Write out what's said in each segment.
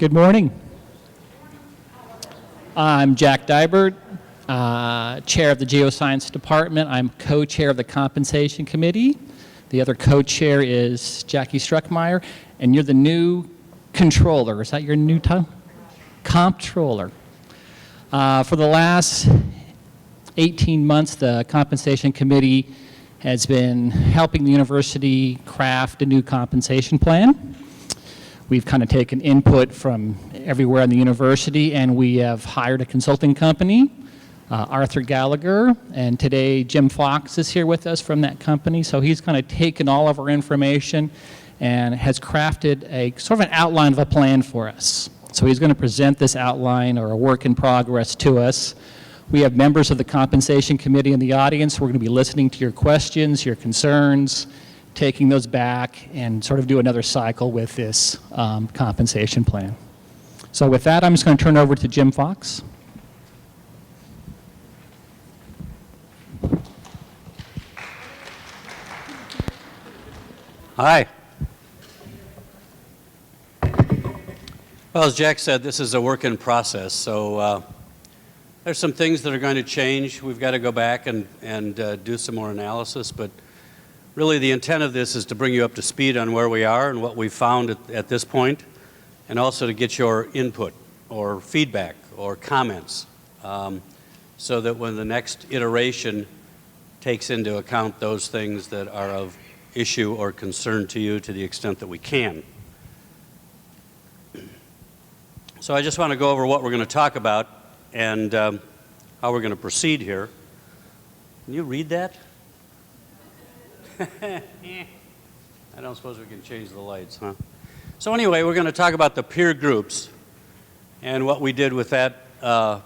Good morning. I'm Jack Dybert, Chair of the Geoscience Department. I'm co-chair of the Compensation Committee. The other co-chair is Jackie Struckmeyer, and you're the new controller. Is that your new title? Comptroller. For the last 18 months, the Compensation Committee has been helping the university craft a new compensation plan. We've kind of taken input from everywhere in the university, and we have hired a consulting company, Arthur Gallagher, and today Jim Fox is here with us from that company. So he's kind of taken all of our information and has crafted a sort of an outline of a plan for us. So he's going to present this outline or a work in progress to us. We have members of the Compensation Committee in the audience. We're going to be listening to your questions, your concerns, taking those back, and sort of do another cycle with this compensation plan. So with that, I'm just going to turn over to Jim Fox. Hi. Well, as Jack said, this is a work in process, so there's some things that are going to change. We've got to go back and do some more analysis, but really the intent of this is to bring you up to speed on where we are and what we've found at this point, and also to get your input or feedback or comments so that when the next iteration takes into account those things that are of issue or concern to you to the extent that we can. So I just want to go over what we're going to talk about and how we're going to proceed here. Can you read that? I don't suppose we can change the lights, huh? So anyway, we're going to talk about the peer groups and what we did with that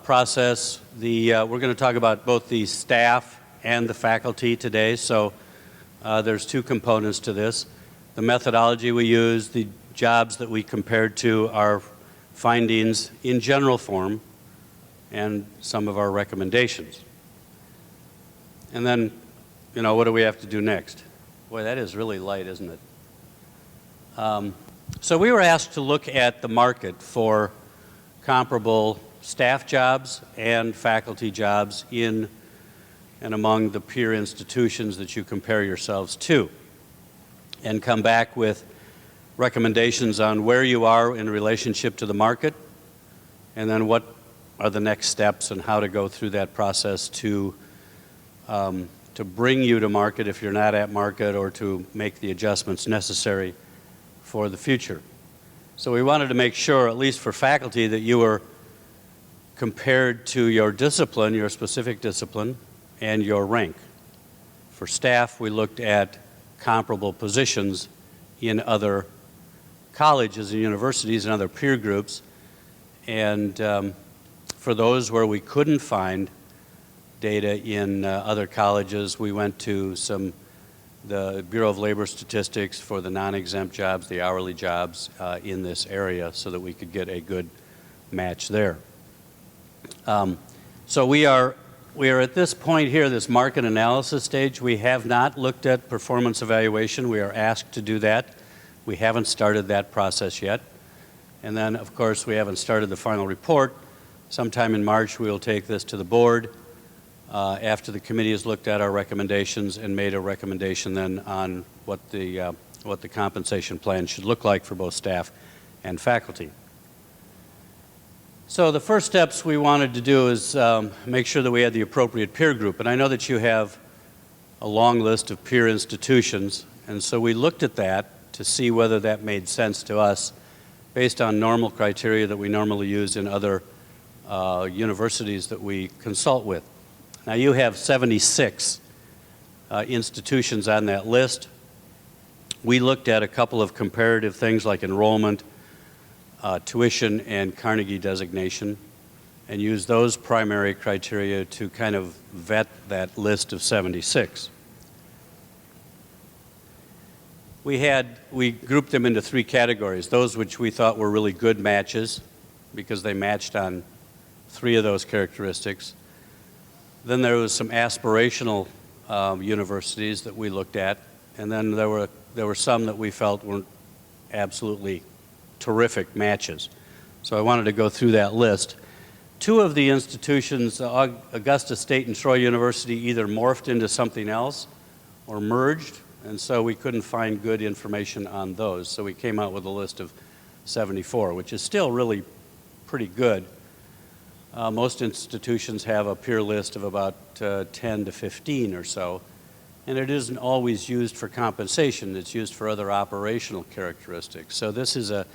process. We're going to talk about both the staff and the faculty today. So there's two components to this. The methodology we used, the jobs that we compared to, our findings in general form, and some of our recommendations. And then, you know, what do we have to do next? Boy, that is really light, isn't it? So we were asked to look at the market for comparable staff jobs and faculty jobs in and among the peer institutions that you compare yourselves to, and come back with recommendations on where you are in relationship to the market, and then what are the next steps and how to go through that process to bring you to market if you're not at market, or to make the adjustments necessary for the future. So we wanted to make sure, at least for faculty, that you were compared to your discipline, your specific discipline, and your rank. For staff, we looked at comparable positions in other colleges and universities and other peer groups, and for those where we couldn't find data in other colleges, we went to the Bureau of Labor Statistics for the non-exempt jobs, the hourly jobs in this area, so that we could get a good match there. So we are at this point here, this market analysis stage. We have not looked at performance evaluation. We are asked to do that. We haven't started that process yet. And then, of course, we haven't started the final report. Sometime in March, we will take this to the board after the committee has looked at our recommendations and made a recommendation then on what the compensation plan should look like for both staff and faculty. So the first steps we wanted to do is make sure that we had the appropriate peer group. And I know that you have a long list of peer institutions, and so we looked at that to see whether that made sense to us based on normal criteria that we normally use in other universities that we consult with. Now you have 76 institutions on that list. We looked at a couple of comparative things like enrollment, tuition, and Carnegie designation, and used those primary criteria to kind of vet that list of 76. We grouped them into three categories: those which we thought were really good matches because they matched on three of those characteristics. Then there was some aspirational universities that we looked at, and then there were some that we felt weren't absolutely terrific matches. So I wanted to go through that list. Two of the institutions, Augusta State and Troy University, either morphed into something else or merged, and so we couldn't find good information on those. So we came out with a list of 74, which is still really pretty good. Most institutions have a peer list of about 10 to 15 or so, and it isn't always used for compensation. It's used for other operational characteristics. So this is a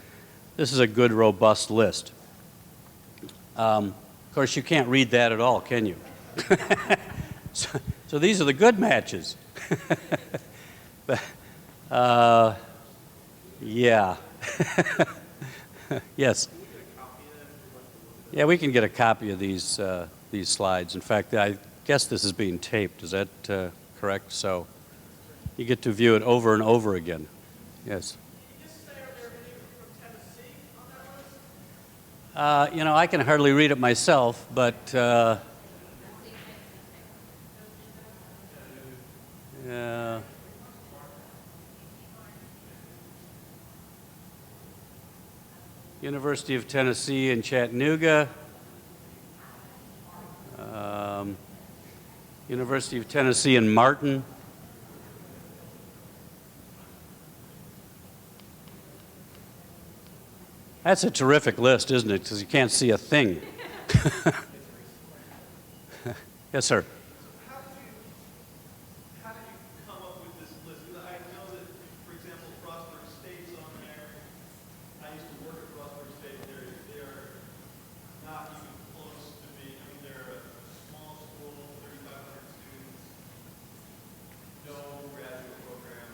good, robust list. Of course, you can't read that at all, can you? So these are the good matches. But, yeah. Yes. Yeah, we can get a copy of these slides. In fact, I guess this is being taped. Is that correct? So you get to view it over and over again. Yes. You know, I can hardly read it myself, but University of Tennessee in Chattanooga, University of Tennessee in Martin, that's a terrific list, isn't it? Because you can't see a thing. Yes, sir. How did you come up with this list? Because I know that, for example, Frostburg State's on there. I used to work at Frostburg State. They're not even close to being. I mean, they're a small school, 3,500 students, no graduate program,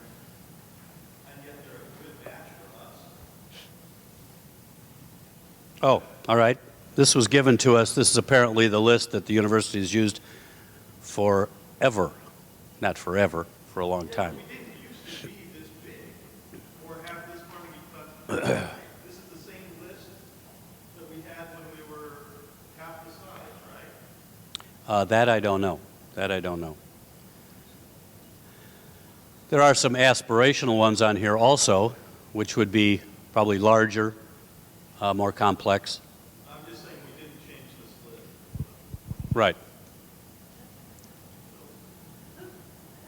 and yet they're a good match for us. Oh, all right. This was given to us. This is apparently the list that the university has used forever. Not forever, for a long time. We didn't used to be this big or have this money, but this is the same list that we had when we were half the size, right? That I don't know. That I don't know. There are some aspirational ones on here also, which would be probably larger, more complex. I'm just saying we didn't change this list. Right. Who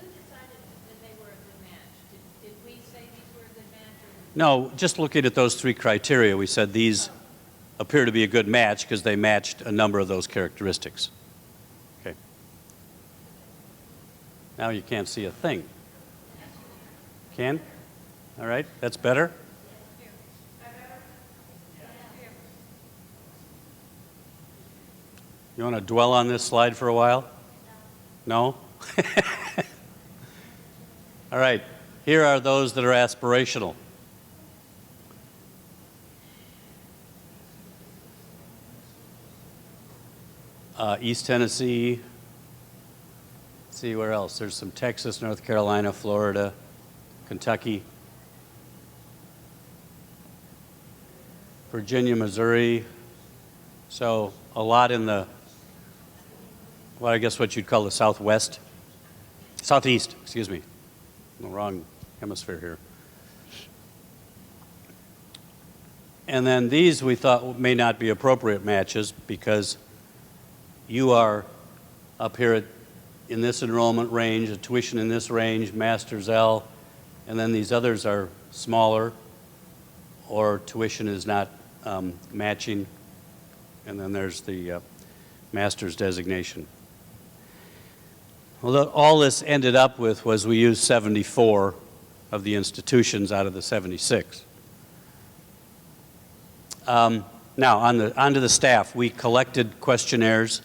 decided that they were a good match? Did we say these were a good match? Or? No, just looking at those three criteria, we said these appear to be a good match because they matched a number of those characteristics. Okay. Now you can't see a thing. Can? All right, that's better. You want to dwell on this slide for a while? No? All right, here are those that are aspirational. East Tennessee. Let's see where else. There's some Texas, North Carolina, Florida, Kentucky, Virginia, Missouri. So a lot in the, well, I guess what you'd call the southwest, southeast, excuse me. In the wrong hemisphere here. And then these we thought may not be appropriate matches because you are up here in this enrollment range, a tuition in this range, Master's L, and then these others are smaller or tuition is not matching, and then there's the master's designation. Well, all this ended up with was we used 74 of the institutions out of the 76. Now, onto the staff. We collected questionnaires.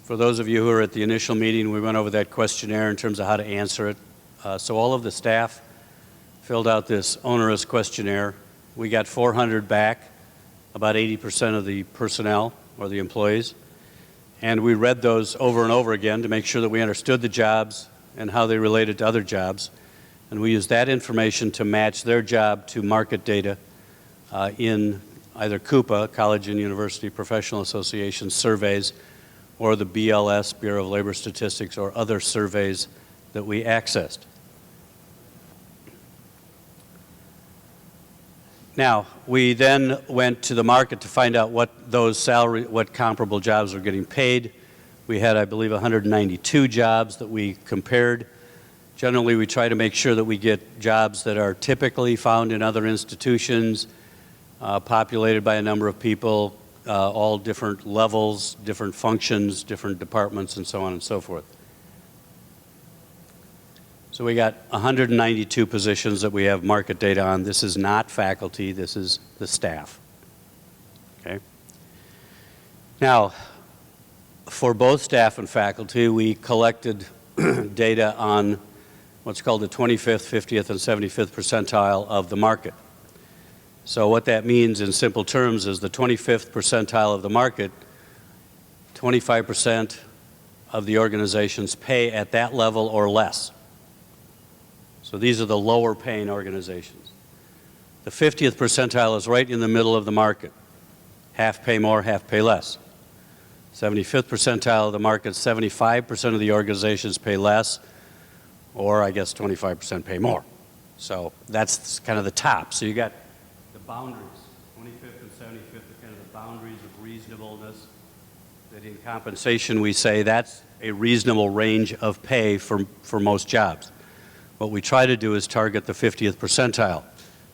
For those of you who were at the initial meeting, we went over that questionnaire in terms of how to answer it. So all of the staff filled out this onerous questionnaire. We got 400 back, about 80% of the personnel or the employees. And we read those over and over again to make sure that we understood the jobs and how they related to other jobs. And we used that information to match their job to market data in either CUPA, College and University Professional Association surveys, or the BLS, Bureau of Labor Statistics, or other surveys that we accessed. Now, we then went to the market to find out what what comparable jobs were getting paid. We had, I believe, 192 jobs that we compared. Generally, we try to make sure that we get jobs that are typically found in other institutions, populated by a number of people, all different levels, different functions, different departments, and so on and so forth. So we got 192 positions that we have market data on. This is not faculty, this is the staff. Okay. Now, for both staff and faculty, we collected data on what's called the 25th, 50th, and 75th percentile of the market. So what that means in simple terms is the 25th percentile of the market, 25% of the organizations pay at that level or less. So these are the lower paying organizations. The 50th percentile is right in the middle of the market. Half pay more, half pay less. 75th percentile of the market, 75% of the organizations pay less, or I guess 25% pay more. So that's kind of the top. So you got the boundaries, 25th and 75th are kind of the boundaries of reasonableness, that in compensation we say that's a reasonable range of pay for most jobs. What we try to do is target the 50th percentile,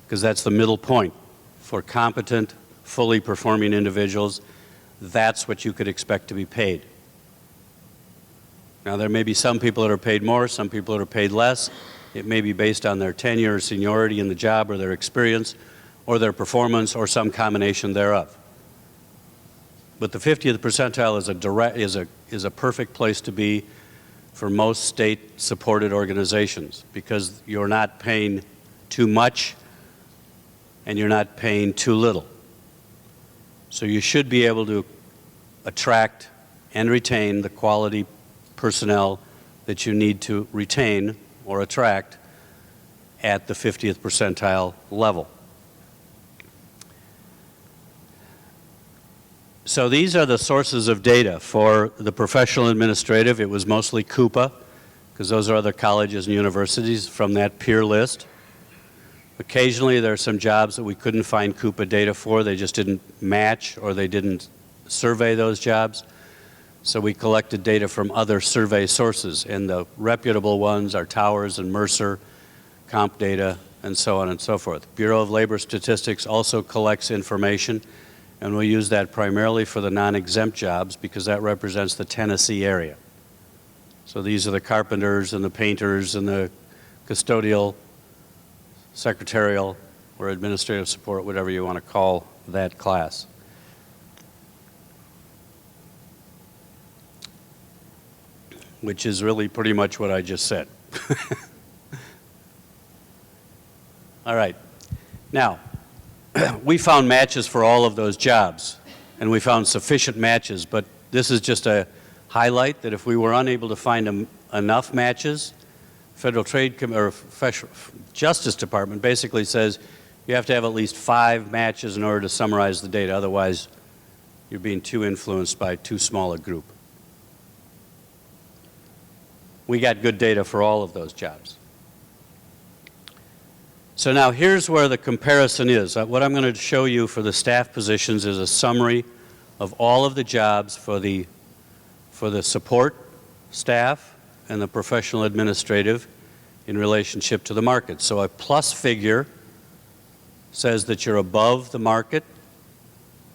because that's the middle point. For competent, fully performing individuals, that's what you could expect to be paid. Now, there may be some people that are paid more, some people that are paid less. It may be based on their tenure or seniority in the job, or their experience, or their performance, or some combination thereof. But the 50th percentile is a perfect place to be for most state-supported organizations, because you're not paying too much and you're not paying too little. So you should be able to attract and retain the quality personnel that you need to retain or attract at the 50th percentile level. So these are the sources of data. For the professional administrative, it was mostly Coupa, because those are other colleges and universities from that peer list. Occasionally there are some jobs that we couldn't find Coupa data for. They just didn't match, or they didn't survey those jobs. So we collected data from other survey sources, and the reputable ones are Towers and Mercer, Comp Data, and so on and so forth. Bureau of Labor Statistics also collects information, and we'll use that primarily for the non-exempt jobs, because that represents the Tennessee area. So these are the carpenters and the painters and the custodial, secretarial, or administrative support, whatever you want to call that class. Which is really pretty much what I just said. All right. Now, we found matches for all of those jobs, and we found sufficient matches, but this is just a highlight that if we were unable to find enough matches, Federal Trade or Justice Department basically says you have to have at least 5 matches in order to summarize the data. Otherwise, you're being too influenced by too small a group. We got good data for all of those jobs. So now here's where the comparison is. What I'm going to show you for the staff positions is a summary of all of the jobs for the support staff and the professional administrative in relationship to the market. So a plus figure says that you're above the market.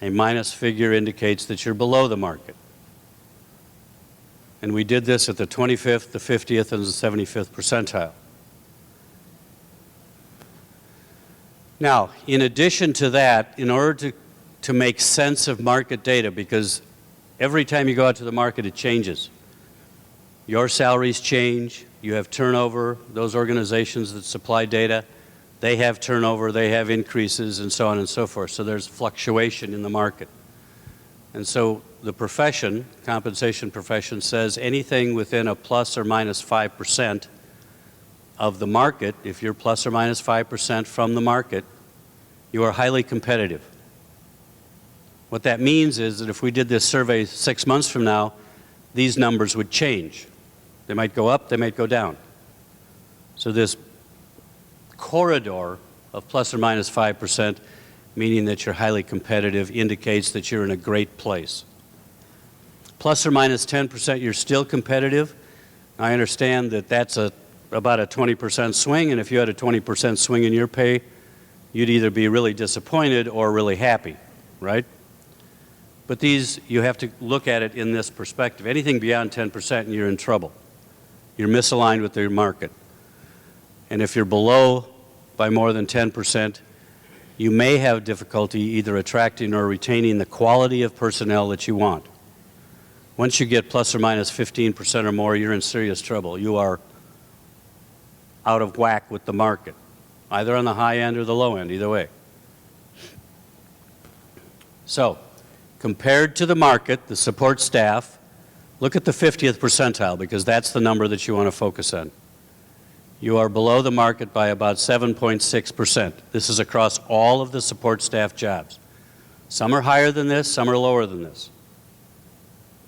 A minus figure indicates that you're below the market. And we did this at the 25th, the 50th, and the 75th percentile. Now, in addition to that, in order to make sense of market data, because every time you go out to the market, it changes. Your salaries change, you have turnover, those organizations that supply data, they have turnover, they have increases, and so on and so forth. So there's fluctuation in the market. And so the profession, compensation profession, says anything within a plus or minus 5% of the market, if you're plus or minus 5% from the market, you are highly competitive. What that means is that if we did this survey 6 months from now, these numbers would change. They might go up, they might go down. So this corridor of plus or minus 5% meaning that you're highly competitive, indicates that you're in a great place. Plus or minus 10%, you're still competitive. I understand that that's about a 20% swing, and if you had a 20% swing in your pay, you'd either be really disappointed or really happy, right? But these, you have to look at it in this perspective. Anything beyond 10% and you're in trouble. You're misaligned with the market. And if you're below by more than 10%, you may have difficulty either attracting or retaining the quality of personnel that you want. Once you get plus or minus 15% or more, you're in serious trouble. You are out of whack with the market, either on the high end or the low end, either way. So, compared to the market, the support staff, look at the 50th percentile because that's the number that you want to focus on. You are below the market by about 7.6%. This is across all of the support staff jobs. Some are higher than this, some are lower than this.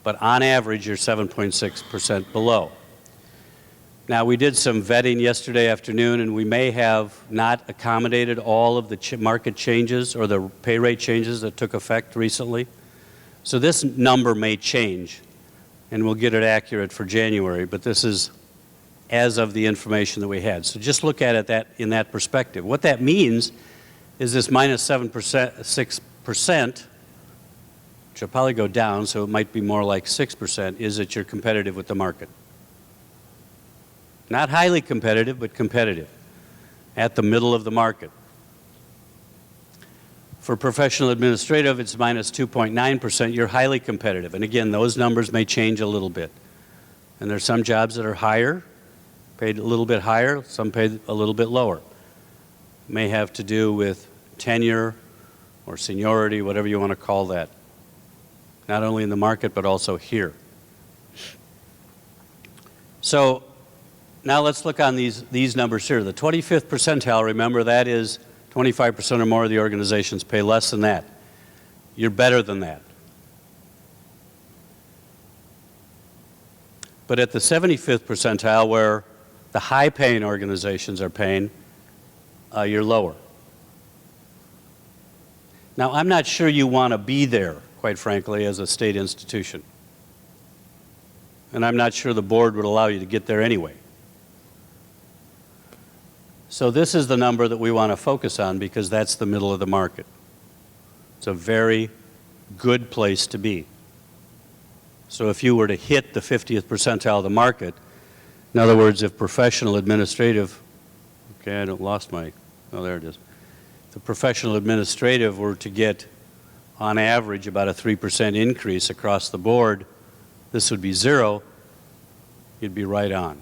But on average, you're 7.6% below. Now, we did some vetting yesterday afternoon, and we may have not accommodated all of the market changes or the pay rate changes that took effect recently. So this number may change, and we'll get it accurate for January, but this is as of the information that we had. So just look at it in that perspective. What that means is this minus 6%, which will probably go down, so it might be more like 6%, is that you're competitive with the market. Not highly competitive, but competitive, at the middle of the market. For professional administrative, it's minus 2.9%. You're highly competitive. And again, those numbers may change a little bit. And there's some jobs that are higher, paid a little bit higher, some paid a little bit lower. May have to do with tenure or seniority, whatever you want to call that. Not only in the market, but also here. So now let's look on these numbers here. The 25th percentile, remember, that is 25% or more of the organizations pay less than that. You're better than that. But at the 75th percentile, where the high-paying organizations are paying, you're lower. Now, I'm not sure you want to be there, quite frankly, as a state institution. And I'm not sure the board would allow you to get there anyway. So this is the number that we want to focus on because that's the middle of the market. It's a very good place to be. So if you were to hit the 50th percentile of the market, in other words, if professional administrative, okay, I lost my, oh, there it is. If the professional administrative were to get, on average, about a 3% increase across the board, this would be 0, you'd be right on.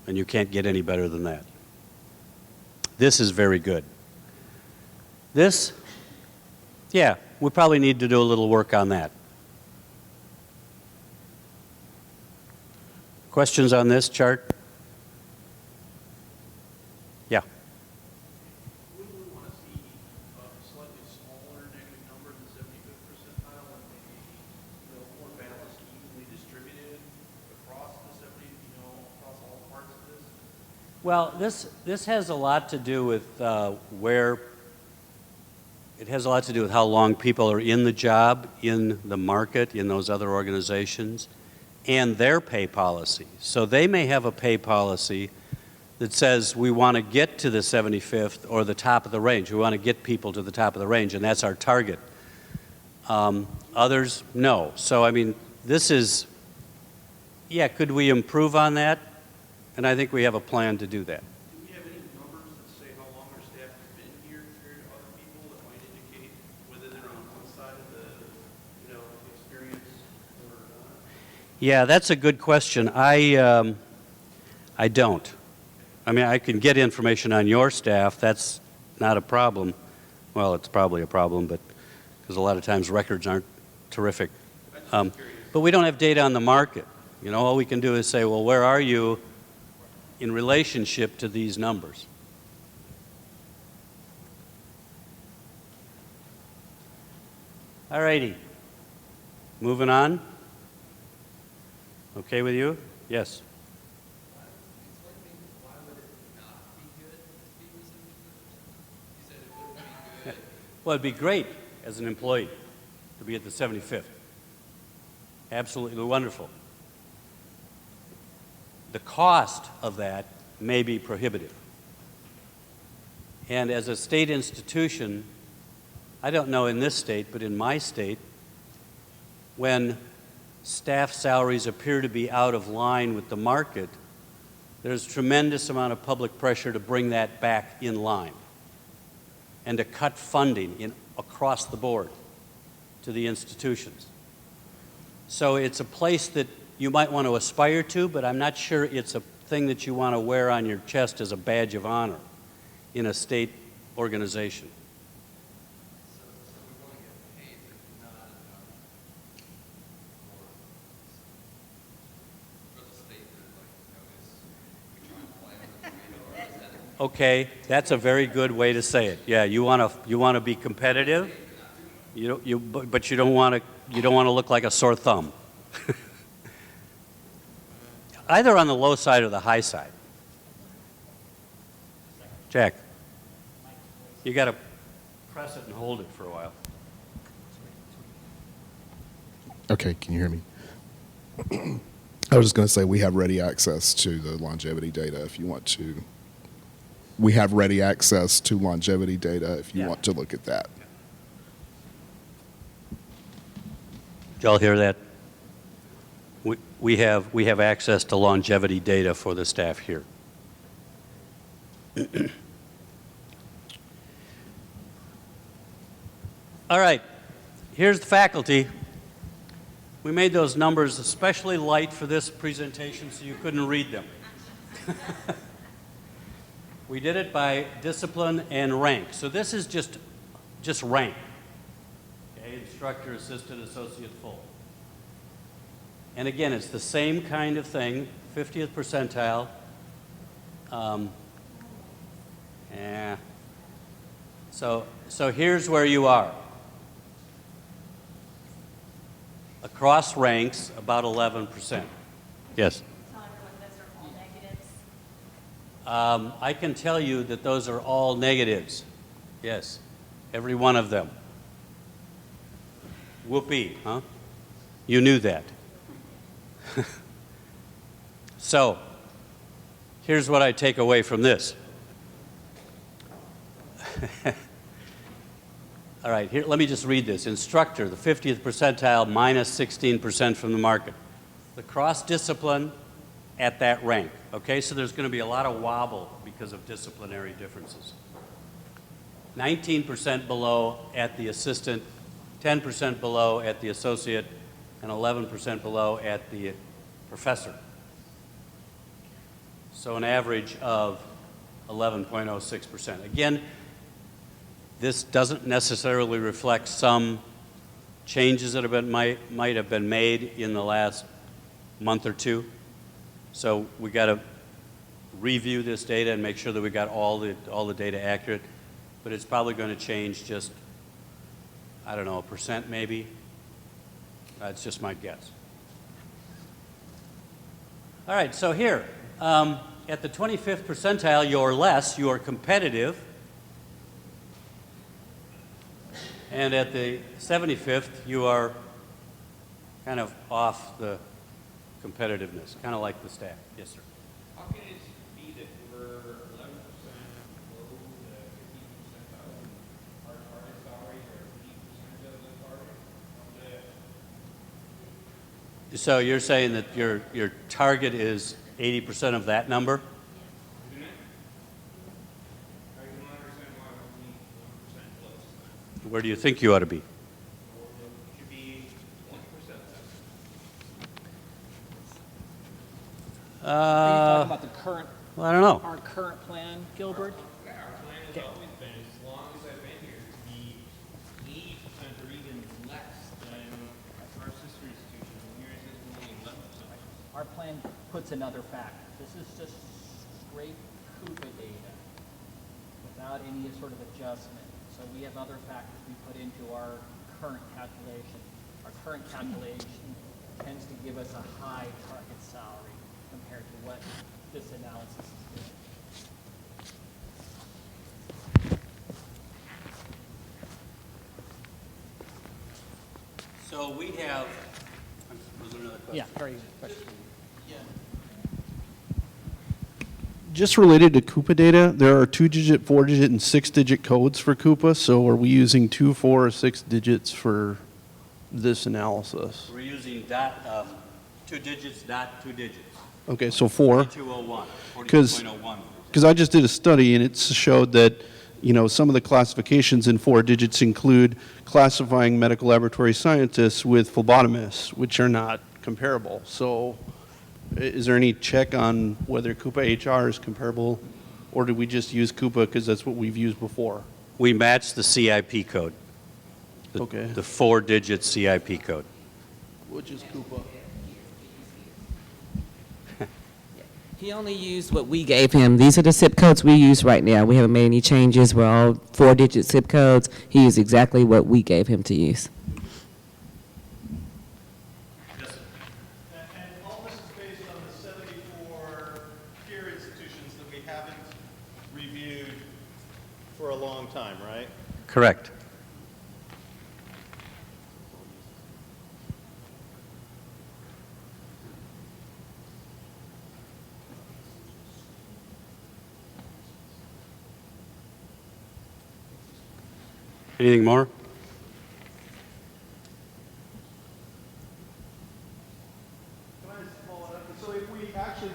And you can't get any better than that. This is very good. This, yeah, we probably need to do a little work on that. Questions on this chart? Yeah. Wouldn't we want to see a slightly smaller negative number than 75th percentile and maybe, more balanced, evenly distributed across the 70, across all parts of this? Well, this has a lot to do with it has a lot to do with how long people are in the job, in the market, in those other organizations, and their pay policy. So they may have a pay policy that says we want to get to the 75th or the top of the range. We want to get people to the top of the range, and that's our target. Others, no. So, I mean, this is, yeah, could we improve on that? And I think we have a plan to do that. Do we have any numbers that say how long our staff has been here compared to other people that might indicate whether they're on one side of the, experience or not? Yeah, that's a good question. I don't. I mean, I can get information on your staff. That's not a problem. Well, it's probably a problem, but because a lot of times records aren't terrific. But we don't have data on the market. All we can do is say, well, where are you in relationship to these numbers? All righty. Moving on. Okay with you? Yes. Well, it'd be great as an employee to be at the 75th. Absolutely wonderful. The cost of that may be prohibitive. And as a state institution, I don't know in this state, but in my state, when staff salaries appear to be out of line with the market, there's tremendous amount of public pressure to bring that back in line and to cut funding across the board to the institutions. So it's a place that you might want to aspire to, but I'm not sure it's a thing that you want to wear on your chest as a badge of honor in a state organization. Okay, that's a very good way to say it. Yeah, you want to be competitive, but you don't want to look like a sore thumb. Either on the low side or the high side. Jack, you got to press it and hold it for a while. Okay, can you hear me? I was just going to say we have ready access to the longevity data if you want to. We have ready access to longevity data if you Yeah. want to look at that. Did y'all hear that? We have access to longevity data for the staff here. All right, here's the faculty. We made those numbers especially light for this presentation so you couldn't read them. We did it by discipline and rank. So this is just rank. Okay, instructor, assistant, associate, full. And again, it's the same kind of thing, 50th percentile. So here's where you are. Across ranks, about 11%. Yes? Tell everyone those are all negatives. I can tell you that those are all negatives. Yes, every one of them. Whoopee, huh? You knew that. So, here's what I take away from this. All right, here, let me just read this. Instructor, the 50th percentile, minus 16% from the market. The cross-discipline at that rank. Okay, so there's going to be a lot of wobble because of disciplinary differences. 19% below at the assistant, 10% below at the associate, and 11% below at the professor. So an average of 11.06%. Again, this doesn't necessarily reflect some changes that might have been made in the last month or two. So we got to review this data and make sure that we got all the data accurate. But it's probably going to change just, I don't know, 1% maybe. That's just my guess. All right, so here, at the 25th percentile, you're less, you are competitive. And at the 75th, you are kind of off the competitiveness, kind of like the staff. Yes, sir. How can it be that we're 11% below the 50th percentile and our target salaries are 80% of the target? So you're saying that your target is 80% of that number? Isn't it? I can understand why we need 1% close. Where do you think you ought to be? It should be 20%. Are you talking about the current, Well, I don't know. our current plan, Gilbert? Our plan has always been, as long as I've been here, to be 80% or even less than our sister institutions. And yours is only 11%. Our plan puts another factor. This is just straight Coupa data without any sort of adjustment. So we have other factors we put into our current calculation. Our current calculation tends to give us a high target salary compared to what this analysis is doing. So we have, was there another question? Yeah, very good question. Just related to Coupa data, there are 2-digit, 4-digit, and 6-digit codes for Coupa. So are we using 2, 4, or 6 digits for this analysis? We're using 2 digits, dot 2 digits. Okay, so 4. 4201, 'Cause- 42.01. Because I just did a study and it showed that, you know, some of the classifications in 4 digits include classifying medical laboratory scientists with phlebotomists, which are not comparable. So is there any check on whether Coupa HR is comparable, or did we just use Coupa because that's what we've used before? We match the CIP code. Okay. The 4-digit CIP code. Which is Coupa? He only used what we gave him. These are the zip codes we use right now. We haven't made any changes. We're all 4-digit zip codes. He used exactly what we gave him to use. Yes, sir. And all this is based on the 74 peer institutions that we haven't reviewed for a long time, right? Correct. Anything more? Can I just follow it up? So if we actually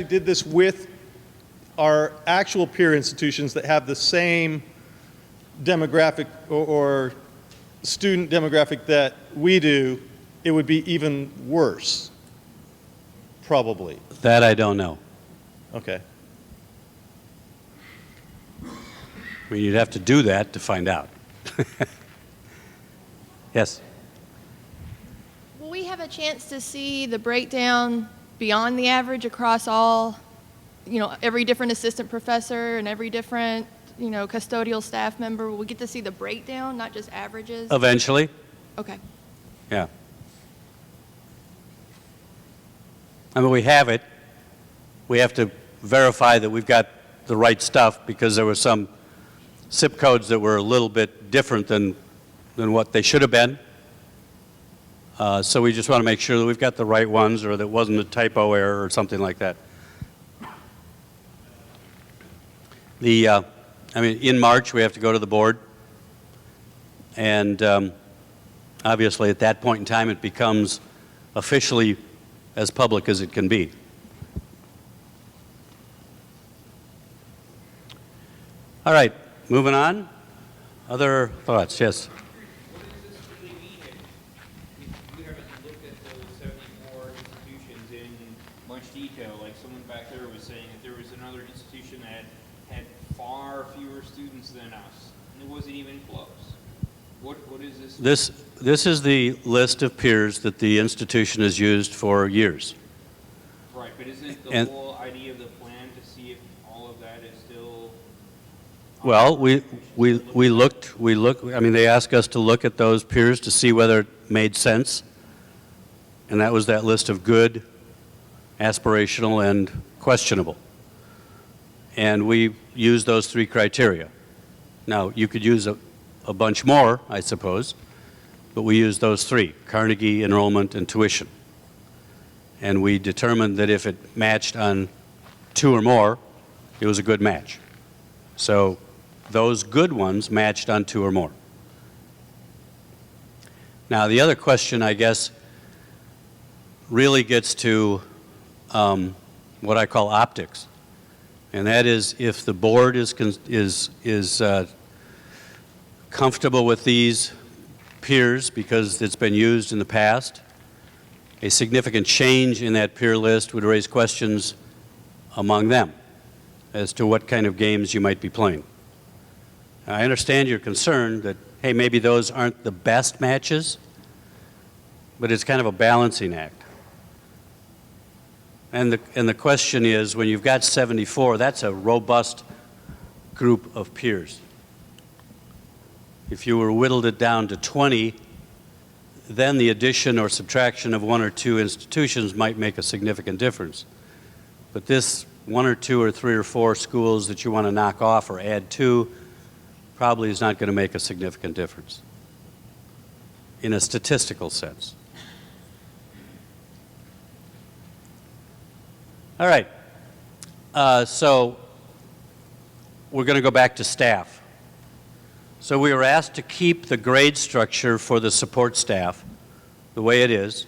did this with our actual peer institutions that have the same demographic or student demographic that we do, it would be even worse, probably. That I don't know. Okay. I mean, you'd have to do that to find out. Yes? Will we have a chance to see the breakdown beyond the average across all, you know, every different assistant professor and every different, you know, custodial staff member? Will we get to see the breakdown, not just averages? Eventually, Okay. yeah. I mean, we have it. We have to verify that we've got the right stuff because there were some zip codes that were a little bit different than what they should have been. So we just want to make sure that we've got the right ones or that wasn't a typo error or something like that. I mean, in March, we have to go to the board. And obviously, at that point in time, it becomes officially as public as it can be. All right, moving on. Other thoughts? Yes. What does this really mean if you haven't looked at those 74 institutions in much detail? Like someone back there was saying that there was another institution that had far fewer students than us, and it wasn't even close. What is this? This is the list of peers that the institution has used for years. Right, but isn't the And- whole idea of the plan to see if all of that is still? Well, we looked, I mean, they asked us to look at those peers to see whether it made sense. And that was that list of good, aspirational, and questionable. And we used those 3 criteria. Now, you could use a bunch more, I suppose, but we used those 3, Carnegie, enrollment, and tuition. And we determined that if it matched on 2 or more, it was a good match. So those good ones matched on 2 or more. Now, the other question, I guess, really gets to what I call optics. And that is if the board is comfortable with these peers because it's been used in the past, a significant change in that peer list would raise questions among them as to what kind of games you might be playing. I understand your concern that, hey, maybe those aren't the best matches, but it's kind of a balancing act. And the question is, when you've got 74, that's a robust group of peers. If you were whittled it down to 20, then the addition or subtraction of 1 or 2 institutions might make a significant difference. But this 1 or 2 or 3 or 4 schools that you want to knock off or add to probably is not going to make a significant difference. in a statistical sense. All right. So we're going to go back to staff. So we were asked to keep the grade structure for the support staff the way it is,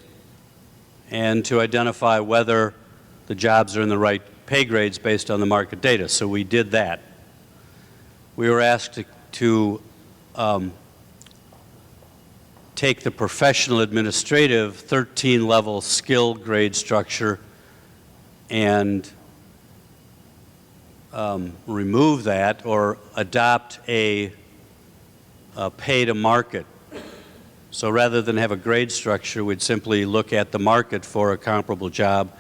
and to identify whether the jobs are in the right pay grades based on the market data. So we did that. We were asked to take the professional administrative 13-level skill grade structure and remove that or adopt a pay to market. So rather than have a grade structure, we'd simply look at the market for a comparable job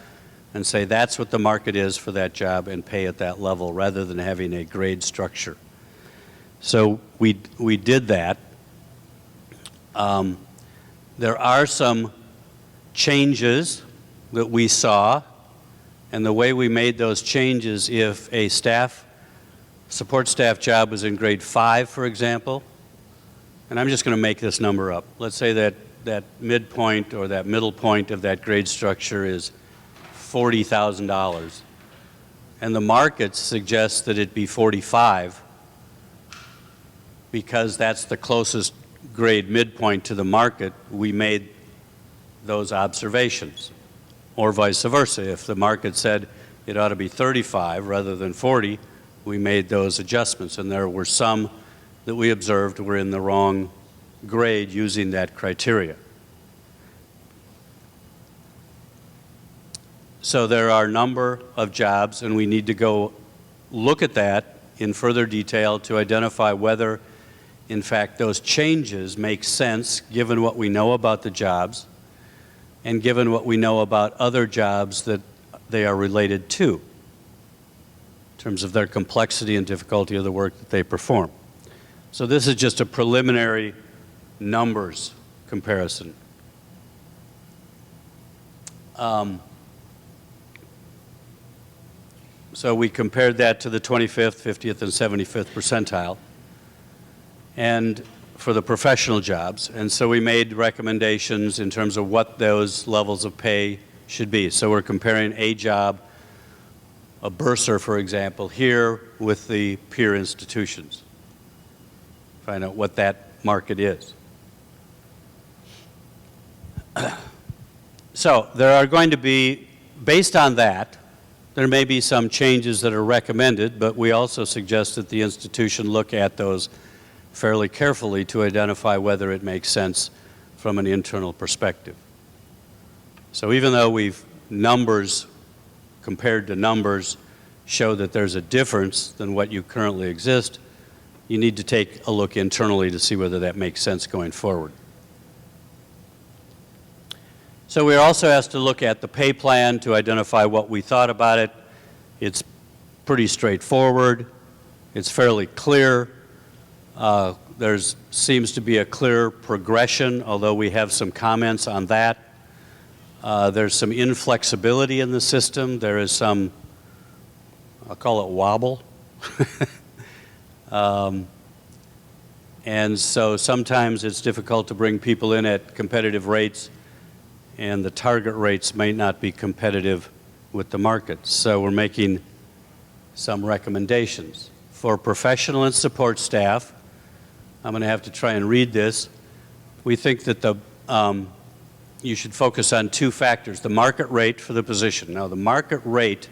and say that's what the market is for that job and pay at that level rather than having a grade structure. So we did that. There are some changes that we saw, and the way we made those changes, if a support staff job was in grade 5, for example, and I'm just going to make this number up. Let's say that midpoint or that middle point of that grade structure is $40,000, and the market suggests that it be 45 because that's the closest grade midpoint to the market. We made those observations, or vice versa. If the market said it ought to be 35 rather than 40, we made those adjustments, and there were some that we observed were in the wrong grade using that criteria. So there are a number of jobs, and we need to go look at that in further detail to identify whether, in fact, those changes make sense given what we know about the jobs and given what we know about other jobs that they are related to in terms of their complexity and difficulty of the work that they perform. So this is just a preliminary numbers comparison. So we compared that to the 25th, 50th, and 75th percentile, and for the professional jobs. And so we made recommendations in terms of what those levels of pay should be. So we're comparing a job, a bursar, for example, here with the peer institutions. Find out what that market is. So there are going to be, based on that, there may be some changes that are recommended, but we also suggest that the institution look at those fairly carefully to identify whether it makes sense from an internal perspective. So even though numbers compared to numbers show that there's a difference than what you currently exist, you need to take a look internally to see whether that makes sense going forward. So we were also asked to look at the pay plan to identify what we thought about it. It's pretty straightforward. It's fairly clear. There seems to be a clear progression, although we have some comments on that. There's some inflexibility in the system. There is some, I'll call it wobble. And so sometimes it's difficult to bring people in at competitive rates, and the target rates may not be competitive with the market. So we're making some recommendations. For professional and support staff, I'm going to have to try and read this. We think that you should focus on two factors: the market rate for the position. Now, the market rate,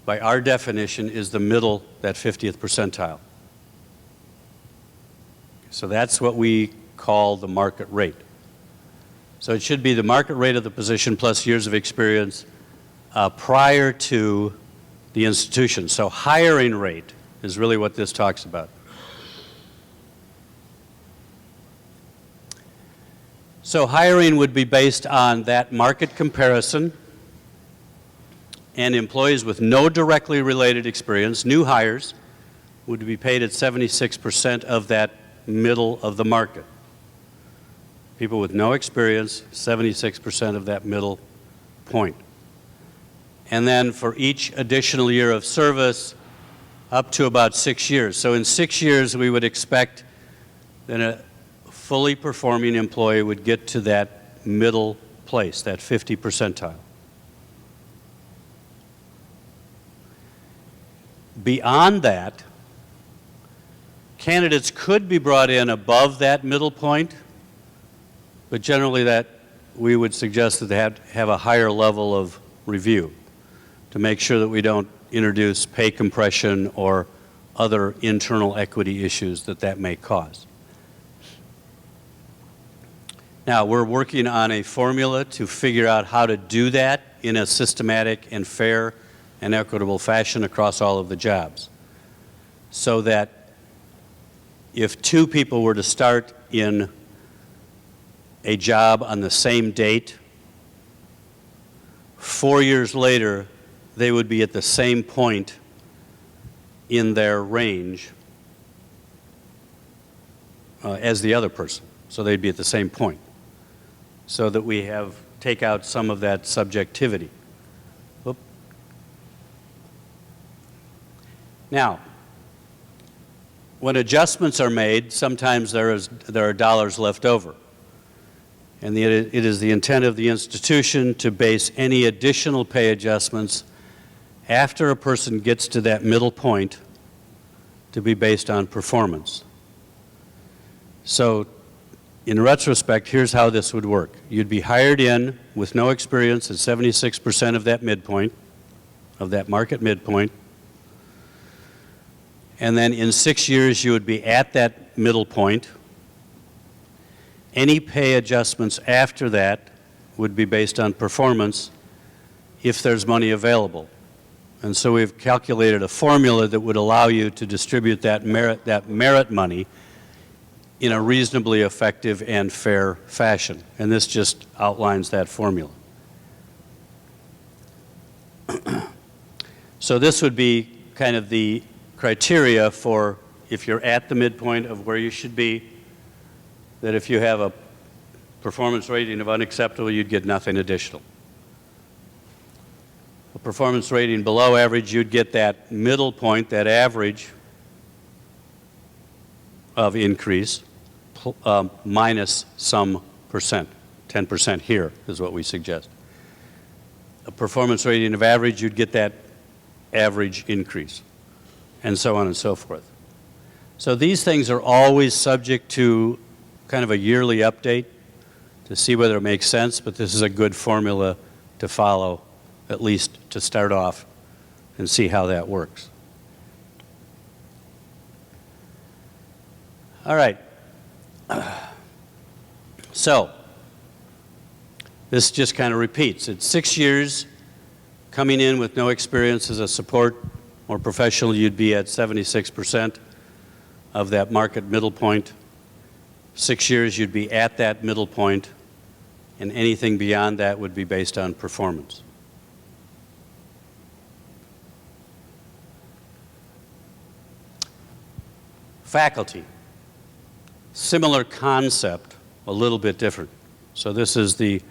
by our definition, is the middle, that 50th percentile. So that's what we call the market rate. So it should be the market rate of the position plus years of experience prior to the institution. So hiring rate is really what this talks about. So hiring would be based on that market comparison, and employees with no directly related experience, new hires, would be paid at 76% of that middle of the market. People with no experience, 76% of that middle point. And then for each additional year of service, up to about 6 years. So in 6 years, we would expect then fully performing employee would get to that middle place, that 50 percentile. Beyond that, candidates could be brought in above that middle point, but generally that we would suggest that they have a higher level of review to make sure that we don't introduce pay compression or other internal equity issues that may cause. Now, we're working on a formula to figure out how to do that in a systematic and fair and equitable fashion across all of the jobs, so that if two people were to start in a job on the same date, 4 years later, they would be at the same point in their range as the other person. So they'd be at the same point, so that we take out some of that subjectivity. Oop. Now, when adjustments are made, sometimes there are dollars left over. And it is the intent of the institution to base any additional pay adjustments after a person gets to that middle point to be based on performance. So, in retrospect, here's how this would work. You'd be hired in with no experience at 76% of that midpoint, of that market midpoint. And then in 6 years, you would be at that middle point. Any pay adjustments after that would be based on performance if there's money available. And so we've calculated a formula that would allow you to distribute that merit money in a reasonably effective and fair fashion. And this just outlines that formula. So this would be kind of the criteria for if you're at the midpoint of where you should be, that if you have a performance rating of unacceptable, you'd get nothing additional. A performance rating below average, you'd get that middle point, that average of increase, minus some percent. 10% here is what we suggest. A performance rating of average, you'd get that average increase, and so on and so forth. So these things are always subject to kind of a yearly update to see whether it makes sense, but this is a good formula to follow, at least to start off and see how that works. All right. So this just kind of repeats. It's 6 years coming in with no experience as a support or professional, you'd be at 76% of that market middle point. 6 years, you'd be at that middle point, and anything beyond that would be based on performance. Faculty. Similar concept, a little bit different. So this is the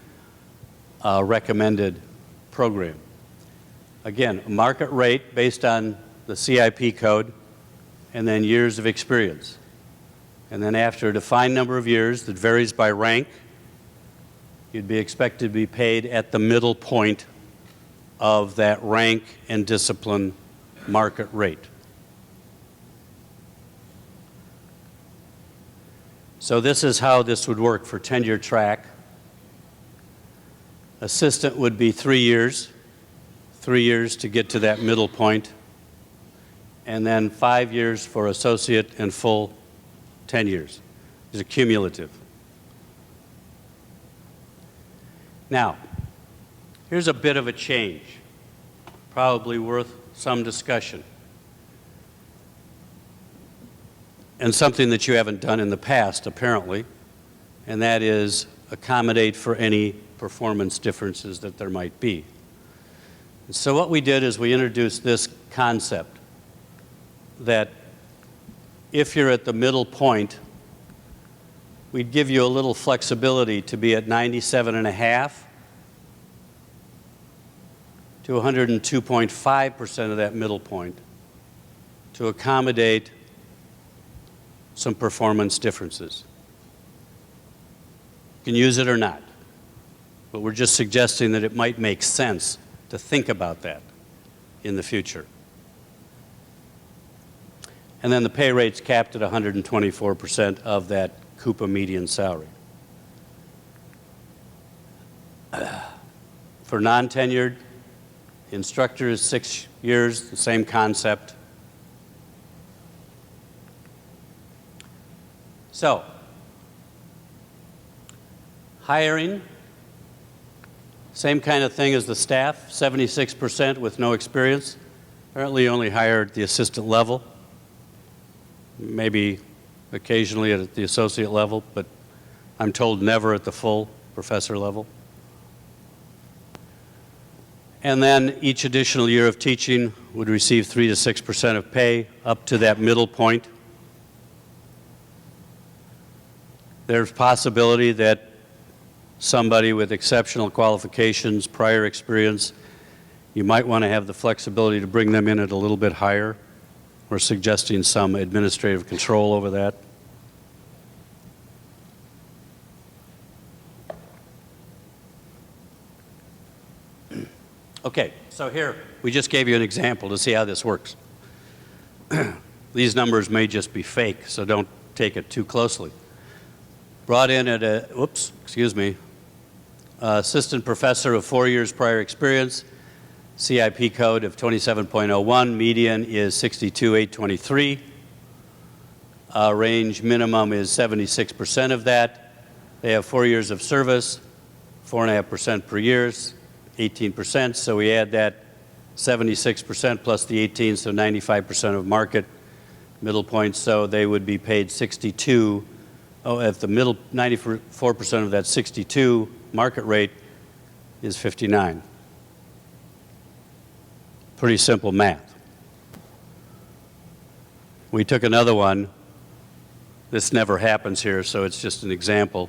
recommended program. Again, a market rate based on the CIP code, and then years of experience. And then after a defined number of years that varies by rank, you'd be expected to be paid at the middle point of that rank and discipline market rate. So this is how this would work for tenure track. Assistant would be 3 years. 3 years to get to that middle point, and then 5 years for associate and full 10 years. It's a cumulative. Now, here's a bit of a change, probably worth some discussion, and something that you haven't done in the past, apparently, and that is accommodate for any performance differences that there might be. So what we did is we introduced this concept that if you're at the middle point, we'd give you a little flexibility to be at 97.5 to 102.5% of that middle point to accommodate some performance differences. You can use it or not. But we're just suggesting that it might make sense to think about that in the future. And then the pay rate's capped at 124% of that Coupa median salary. For non-tenured instructors, 6 years, the same concept. So, hiring, same kind of thing as the staff, 76% with no experience. Apparently you only hired at the assistant level, maybe occasionally at the associate level, but I'm told never at the full professor level. And then each additional year of teaching would receive 3 to 6% of pay up to that middle point. There's possibility that somebody with exceptional qualifications, prior experience, you might want to have the flexibility to bring them in at a little bit higher. We're suggesting some administrative control over that. Okay, so here we just gave you an example to see how this works. These numbers may just be fake, so don't take it too closely. Brought in at a, assistant professor of 4 years prior experience, CIP code of 27.01, median is 62,823. Range minimum is 76% of that. They have 4 years of service, 4.5% per year, 18%, so we add that 76% plus the 18, so 95% of market middle point, so they would be paid 62. Oh, at the middle, 94% of that 62 market rate is 59. Pretty simple math. We took another one. This never happens here, so it's just an example.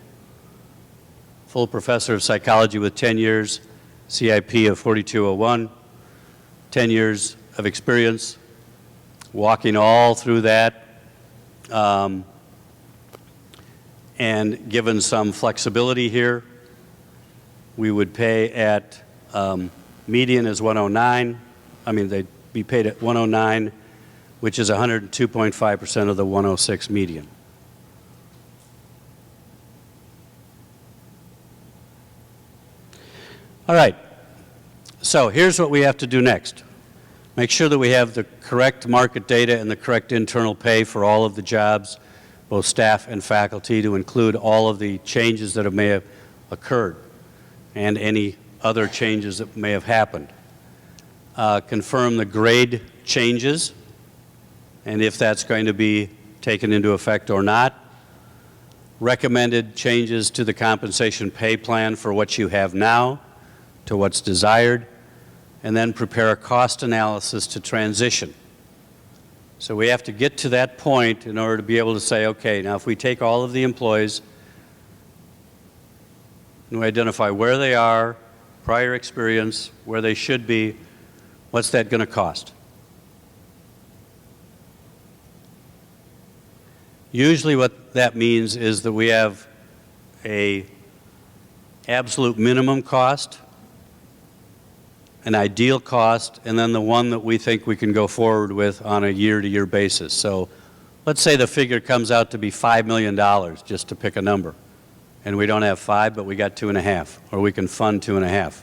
Full professor of psychology with 10 years, CIP of 4201, 10 years of experience, walking all through that, and given some flexibility here, we would pay at median is 109. I mean, they'd be paid at 109, which is 102.5% of the 106 median. All right, so here's what we have to do next. Make sure that we have the correct market data and the correct internal pay for all of the jobs, both staff and faculty, to include all of the changes that may have occurred and any other changes that may have happened. Confirm the grade changes and if that's going to be taken into effect or not. Recommended changes to the compensation pay plan for what you have now to what's desired, and then prepare a cost analysis to transition. So we have to get to that point in order to be able to say, okay, now if we take all of the employees and we identify where they are, prior experience, where they should be, what's that going to cost? Usually what that means is that we have an absolute minimum cost, an ideal cost, and then the one that we think we can go forward with on a year-to-year basis. So let's say the figure comes out to be $5 million, just to pick a number. And we don't have 5, but we got 2.5, or we can fund 2.5.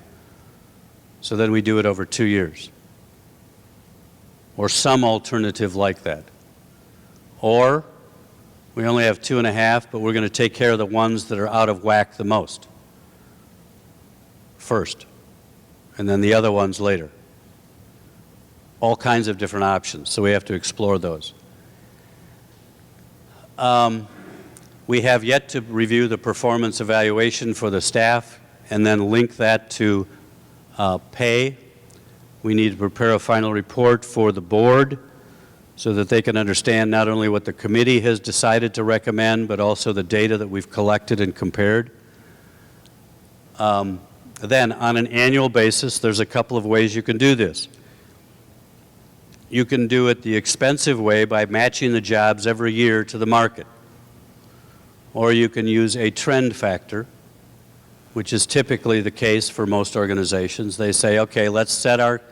So then we do it over 2 years. Or some alternative like that. Or we only have 2.5, but we're going to take care of the ones that are out of whack the most first, and then the other ones later. All kinds of different options, so we have to explore those. We have yet to review the performance evaluation for the staff and then link that to pay. We need to prepare a final report for the board so that they can understand not only what the committee has decided to recommend, but also the data that we've collected and compared. Then, on an annual basis, there's a couple of ways you can do this. You can do it the expensive way by matching the jobs every year to the market. Or you can use a trend factor which is typically the case for most organizations. They say, okay, let's set our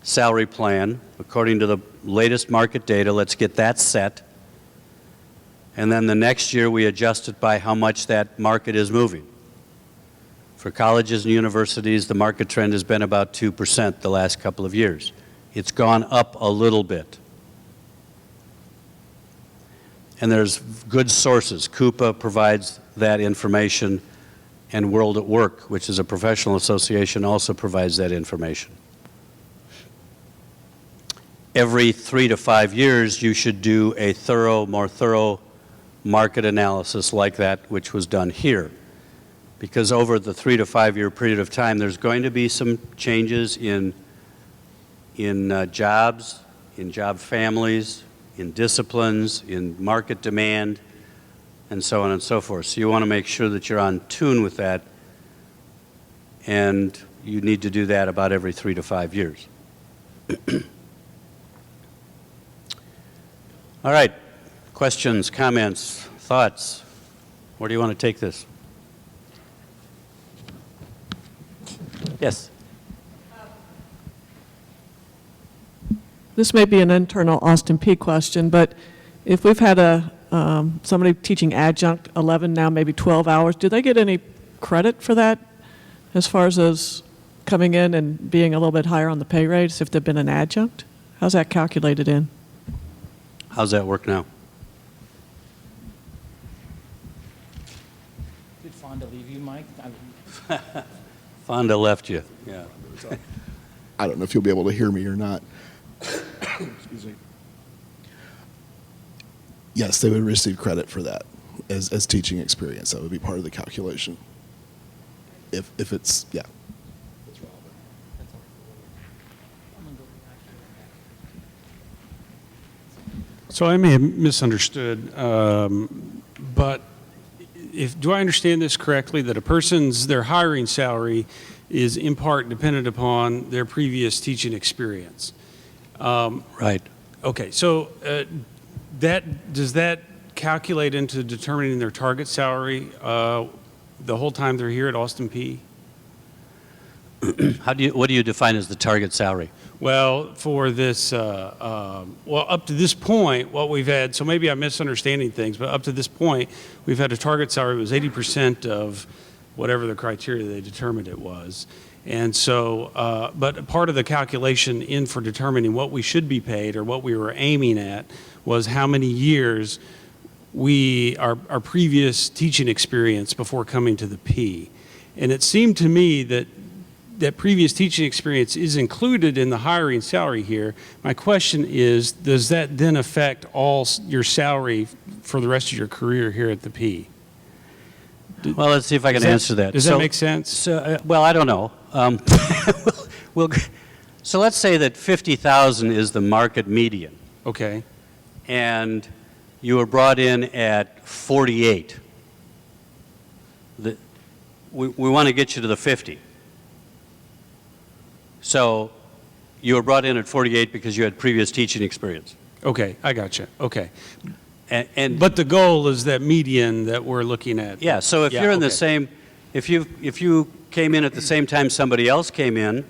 salary plan according to the latest market data. Let's get that set. And then the next year we adjust it by how much that market is moving. For colleges and universities, the market trend has been about 2% the last couple of years. It's gone up a little bit. And there's good sources. Coupa provides that information, and World at Work, which is a professional association, also provides that information. Every 3 to 5 years, you should do a more thorough market analysis like that, which was done here. Because over the 3 to 5 year period of time, there's going to be some changes in jobs, in job families, in disciplines, in market demand, and so on and so forth. So you want to make sure that you're on tune with that, and you need to do that about every 3 to 5 years. All right, questions, comments, thoughts? Where do you want to take this? Yes. This may be an internal Austin P question, but if we've had somebody teaching adjunct 11, now maybe 12 hours, do they get any credit for that as far as those coming in and being a little bit higher on the pay rates if they've been an adjunct? How's that calculated in? How's that work now? Did Fonda leave you, Mike? Fonda left you. Yeah. I don't know if you'll be able to hear me or not. Excuse me. Yes, they would receive credit for that as teaching experience. That would be part of the calculation. If it's, yeah. So I may have misunderstood, but do I understand this correctly, that their hiring salary is in part dependent upon their previous teaching experience? Right. Okay, so does that calculate into determining their target salary the whole time they're here at Austin P? What do you define as the target salary? Well, for this, up to this point, what we've had, so maybe I'm misunderstanding things, but up to this point, we've had a target salary that was 80% of whatever the criteria they determined it was. And so, but part of the calculation for determining what we should be paid or what we were aiming at was how many years our previous teaching experience before coming to the P. And it seemed to me that previous teaching experience is included in the hiring salary here. My question is, does that then affect all your salary for the rest of your career here at the P? Well, let's see if I can answer that. Does that make sense? So, well, I don't know. So let's say that 50,000 is the market median. Okay. And you were brought in at 48. We want to get you to the 50. So you were brought in at 48 because you had previous teaching experience. Okay, I got you. Okay. But the goal is that median that we're looking at. Yeah, so if you're in the okay. same, if you came in at the same time somebody else came in,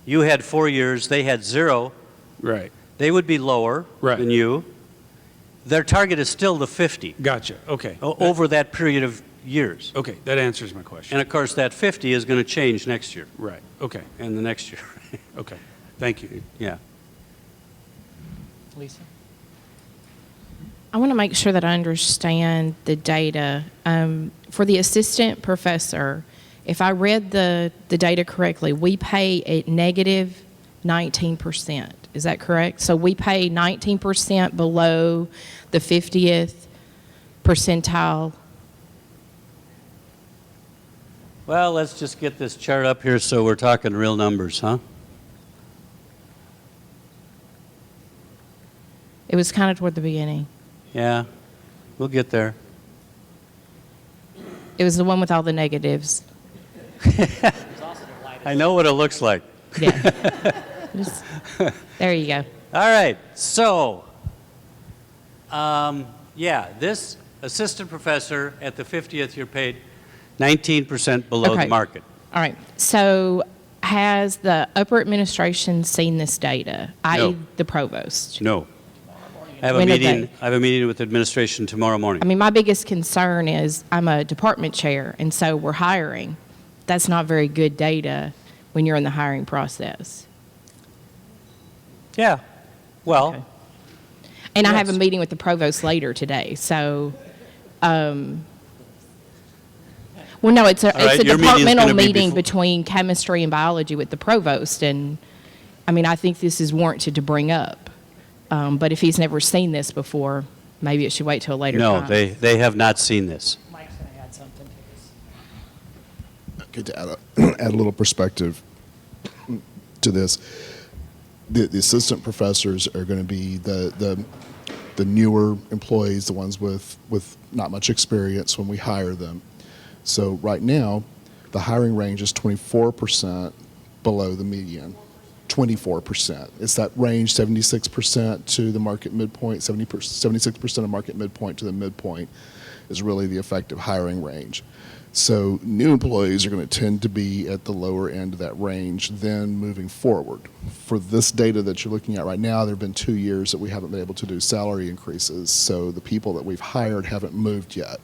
you had 4 years, they had 0. Right. They would be lower than you. Their target is still the 50. Gotcha. Okay. Over that period of years. Okay, that answers my question. And of course, that 50 is going to change next year. Right. Okay. And the next year. Okay. Thank you. Yeah. Lisa? I want to make sure that I understand the data. For the assistant professor, if I read the data correctly, we pay at negative 19%. Is that correct? So we pay 19% below the 50th percentile. Well, let's just get this chart up here so we're talking real numbers, huh? It was kind of toward the beginning. Yeah, we'll get there. It was the one with all the negatives. I know what it looks like. Yeah. There you go. All right, so, yeah, this assistant professor at the 50th year paid 19% below the Okay. market. All right. So has the upper administration seen this data, i.e. No. the provost? No. I have a When are meeting. they? I have a meeting with administration tomorrow morning. I mean, my biggest concern is I'm a department chair, and so we're hiring. That's not very good data when you're in the hiring process. Yeah. Well, Okay. And I have a Yes. meeting with the provost later today, so, well, no, it's a All right, it's a your meeting's departmental gonna be meeting befo- between chemistry and biology with the provost, and, I mean, I think this is warranted to bring up. But if he's never seen this before, maybe it should wait till a later no, time. they have not seen this. Mike's going to add something to this. Okay, to add a little perspective to this, the assistant professors are going to be the newer employees, the ones with not much experience when we hire them. So right now, the hiring range is 24% below the median. 24%. It's that range, 76% to the market midpoint, 76% of market midpoint to the midpoint is really the effective hiring range. So new employees are going to tend to be at the lower end of that range then moving forward. For this data that you're looking at right now, there have been 2 years that we haven't been able to do salary increases, so the people that we've hired haven't moved yet.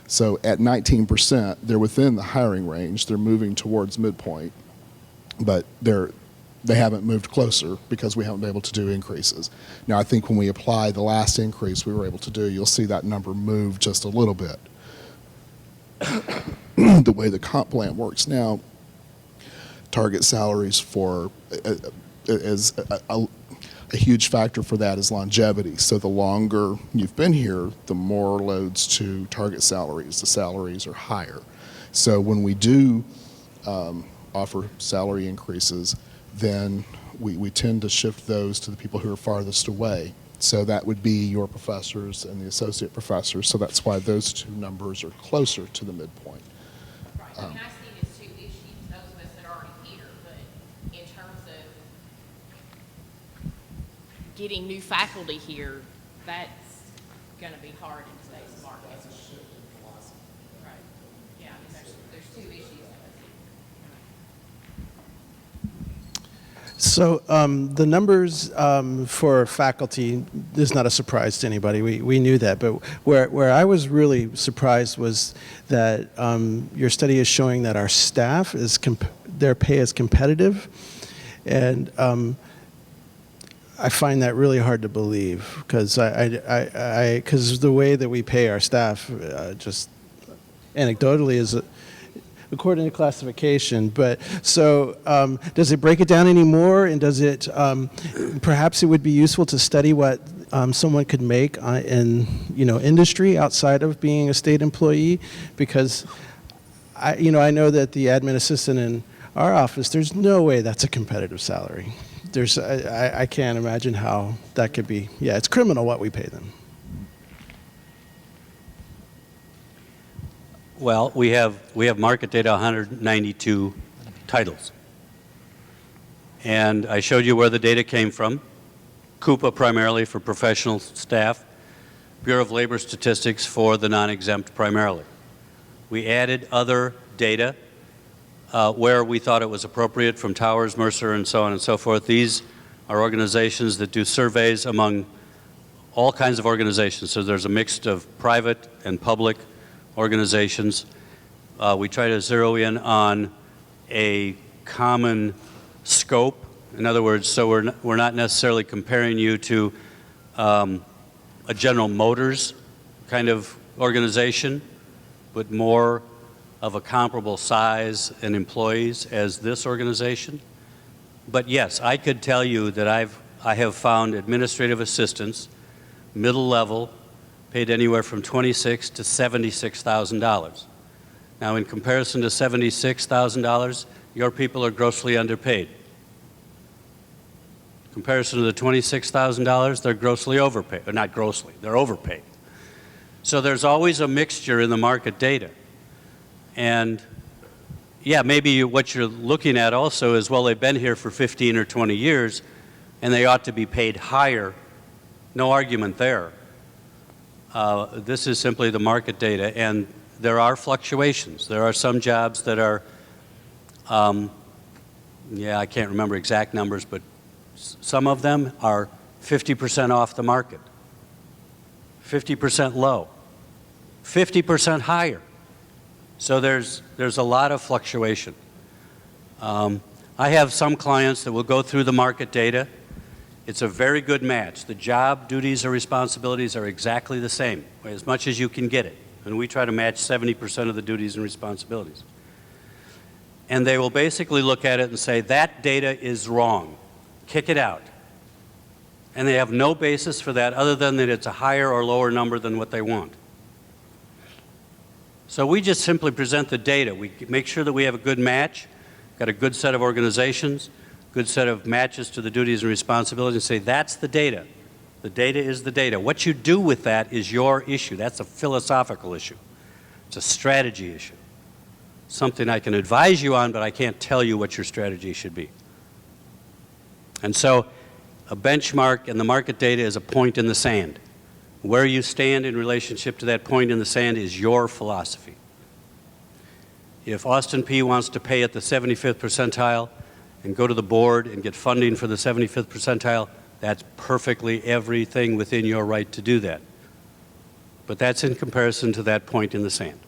So at 19%, they're within the hiring range. They're moving towards midpoint, but they haven't moved closer because we haven't been able to do increases. Now, I think when we apply the last increase we were able to do, you'll see that number move just a little bit. The way the comp plan works now, target salaries for is a huge factor for that is longevity. So the longer you've been here, the more loads to target salaries. The salaries are higher. So when we do offer salary increases, then we tend to shift those to the people who are farthest away. So that would be your professors and the associate professors. So that's why those two numbers are closer to the midpoint. Right, I mean, I see it as two issues, those of us that are already here, but in terms of getting new faculty here, that's gonna be hard in today's market. Right, yeah, I mean, there's two issues. So the numbers for faculty is not a surprise to anybody. We knew that, but where I was really surprised was that your study is showing that our staff is their pay is competitive, and I find that really hard to believe because because the way that we pay our staff just anecdotally is. According to classification, but so does it break it down anymore? And does it perhaps it would be useful to study what someone could make in industry outside of being a state employee? Because I know that the admin assistant in our office, there's no way that's a competitive salary. I can't imagine how that could be. Yeah, it's criminal what we pay them. Well, we have market data 192 titles. And I showed you where the data came from. Coupa primarily for professional staff, Bureau of Labor Statistics for the non-exempt primarily. We added other data where we thought it was appropriate from Towers, Mercer, and so on and so forth. These are organizations that do surveys among all kinds of organizations. So there's a mix of private and public organizations. We try to zero in on a common scope. In other words, so we're not necessarily comparing you to a General Motors kind of organization, but more of a comparable size and employees as this organization. But yes, I could tell you that I have found administrative assistants, middle level, paid anywhere from $26,000 to $76,000. Now, in comparison to $76,000, your people are grossly underpaid. In comparison to the $26,000, they're grossly overpaid. Or not grossly, they're overpaid. So there's always a mixture in the market data. And yeah, maybe what you're looking at also is, well, they've been here for 15 or 20 years, and they ought to be paid higher. No argument there. This is simply the market data, and there are fluctuations. There are some jobs that are, I can't remember exact numbers, but some of them are 50% off the market, 50% low, 50% higher. So there's a lot of fluctuation. I have some clients that will go through the market data. It's a very good match. The job, duties, or responsibilities are exactly the same, as much as you can get it. And we try to match 70% of the duties and responsibilities. And they will basically look at it and say, that data is wrong. Kick it out. And they have no basis for that other than that it's a higher or lower number than what they want. So we just simply present the data. We make sure that we have a good match, got a good set of organizations, good set of matches to the duties and responsibilities, and say that's the data. The data is the data. What you do with that is your issue. That's a philosophical issue. It's a strategy issue. Something I can advise you on, but I can't tell you what your strategy should be. And so a benchmark and the market data is a point in the sand. Where you stand in relationship to that point in the sand is your philosophy. If Austin Peay wants to pay at the 75th percentile and go to the board and get funding for the 75th percentile, that's perfectly everything within your right to do that. But that's in comparison to that point in the sand.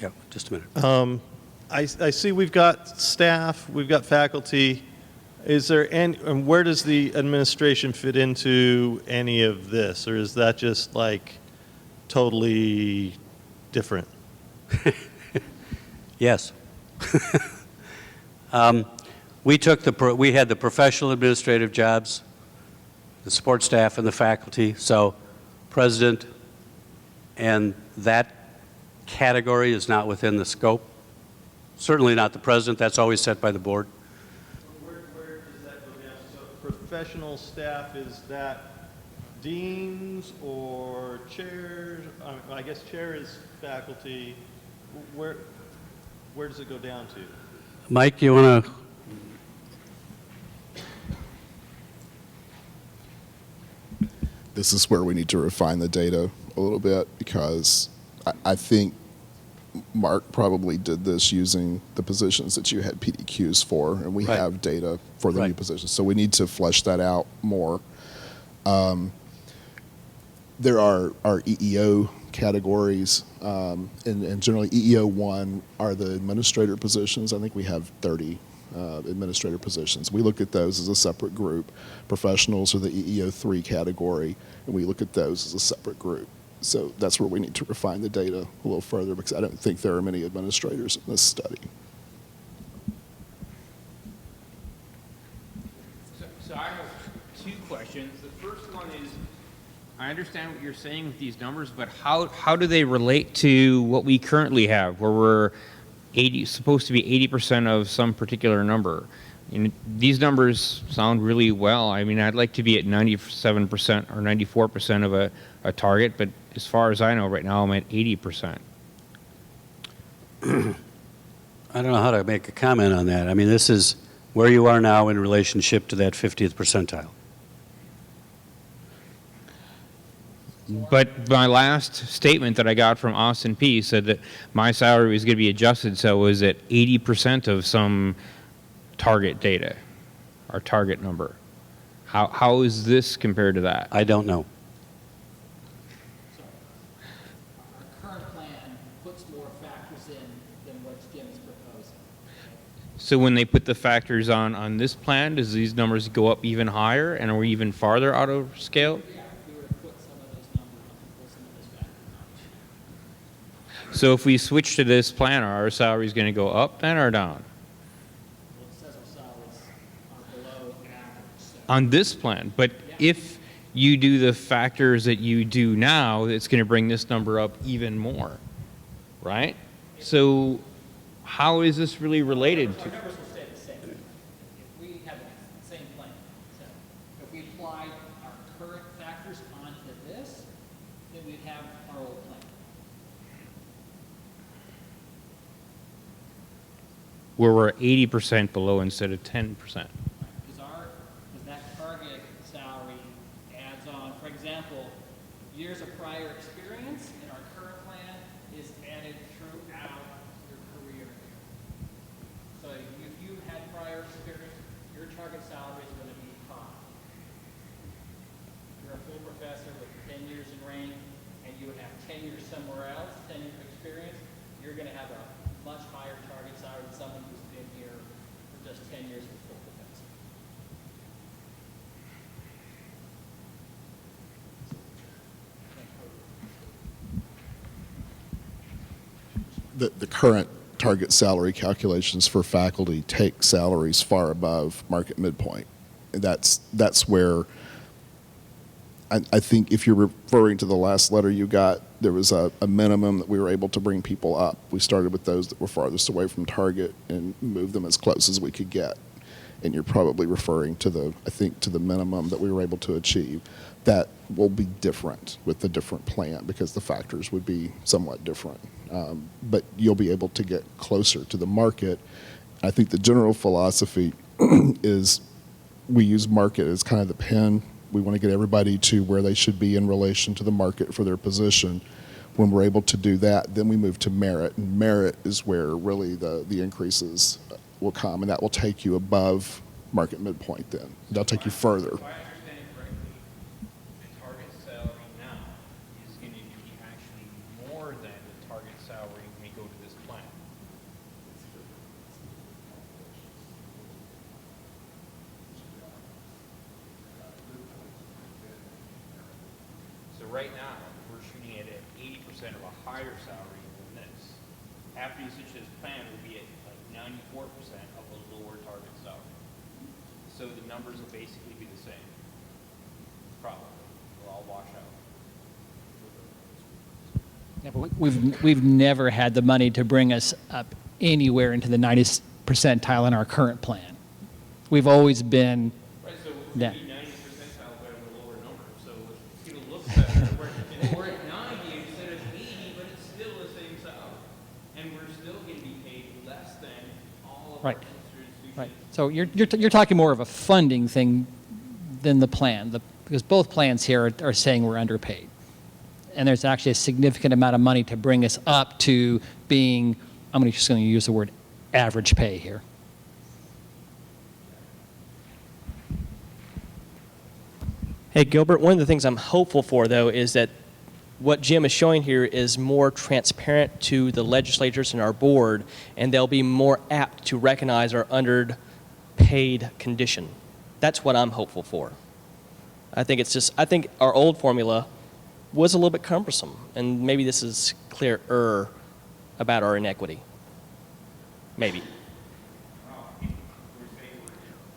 Yeah, just a minute. I see we've got staff, we've got faculty. Is there any, and where does the administration fit into any of this? Or is that just like totally different? Yes. We had the professional administrative jobs, the support staff and the faculty. So president and that category is not within the scope. Certainly not the president. That's always set by the board. Where does that go down? So professional staff, is that deans or chairs? I guess chair is faculty. Where does it go down to? Mike, you want to? This is where we need to refine the data a little bit, because I think Mark probably did this using the positions that you had PDQs for, and we Right. have data for the new Right. positions. So we need to flesh that out more. There are EEO categories, and generally EEO 1 are the administrator positions. I think we have 30 administrator positions. We look at those as a separate group. Professionals are the EEO 3 category, and we look at those as a separate group. So that's where we need to refine the data a little further, because I don't think there are many administrators in this study. So I have two questions. The first one is, I understand what you're saying with these numbers, but how do they relate to what we currently have, where we're supposed to be 80% of some particular number? And these numbers sound really well. I mean, I'd like to be at 97% or 94% of a target, but as far as I know right now, I'm at 80%. I don't know how to make a comment on that. I mean, this is where you are now in relationship to that 50th percentile. But my last statement that I got from Austin Peay said that my salary was going to be adjusted, so it was at 80% of some target data, or target number. How is this compared to that? I don't know. Our current plan puts more factors in than what Jim is proposing. So when they put the factors on this plan, does these numbers go up even higher, and are we even farther out of scale? Yeah, if we were to put some of those numbers, put some of those factors on. So if we switch to this plan, are our salaries going to go up then or down? Well, it says our salaries are below average. So On this plan, but if you do the factors that you do now, it's going to bring this number up even more, right? So how is this really related our to? numbers will stay the same. If we have the same plan, so if we applied our current factors onto this, then we'd have our old plan. Where we're 80% below instead of 10%. Because that target salary adds on, for example, years of prior experience in our current plan is added throughout your career here. So if you had prior experience, your target salary is going to be high. You're a full professor with 10 years in range, and you would have 10 years somewhere else, 10 years of experience, you're going to have a much higher target salary than someone who's been here for just 10 years with full professor. The current target salary calculations for faculty take salaries far above market midpoint. That's where I think if you're referring to the last letter you got, there was a minimum that we were able to bring people up. We started with those that were farthest away from target and moved them as close as we could get. And you're probably referring to the minimum that we were able to achieve. That will be different with the different plan because the factors would be somewhat different. But you'll be able to get closer to the market. I think the general philosophy is we use market as kind of the pen. We want to get everybody to where they should be in relation to the market for their position. When we're able to do that, then we move to merit. And merit is where really the increases will come, and that will take you above market midpoint then. That'll take you further. If I understand it correctly, the target salary now is going to be actually more than the target salary when we go to this plan. So right now, we're shooting at 80% of a higher salary than this. After you switch to this plan, we'll be at like 94% of a lower target salary. So the numbers will basically be the same. Probably. They'll all wash out. Yeah, but we've never had the money to bring us up anywhere into the 90th percentile in our current plan. We've always been Right, so Yeah. we'll be 90 percentile better than a lower number. So it's going to look better. We're at 90 instead of 80, but it's still the same salary. And we're still going to be paid less than all of Right. our sister institutions. right. So you're talking more of a funding thing than the plan, because both plans here are saying we're underpaid, and there's actually a significant amount of money to bring us up to being, I'm just going to use the word average pay here. Hey, Gilbert, one of the things I'm hopeful for, though, is that what Jim is showing here is more transparent to the legislators and our board, and they'll be more apt to recognize our underpaid condition. That's what I'm hopeful for. I think our old formula was a little bit cumbersome, and maybe this is clearer about our inequity. Maybe.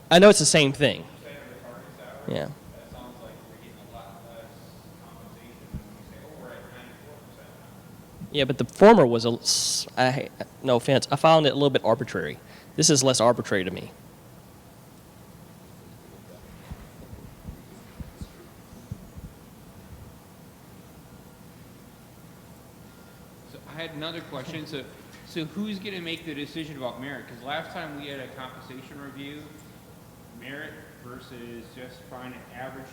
I know it's the same thing. Yeah. Yeah, but the former was no offense, I found it a little bit arbitrary. This is less arbitrary to me. So I had another question. So who's going to make the decision about merit? Because last time we had a compensation review, merit versus just finding an average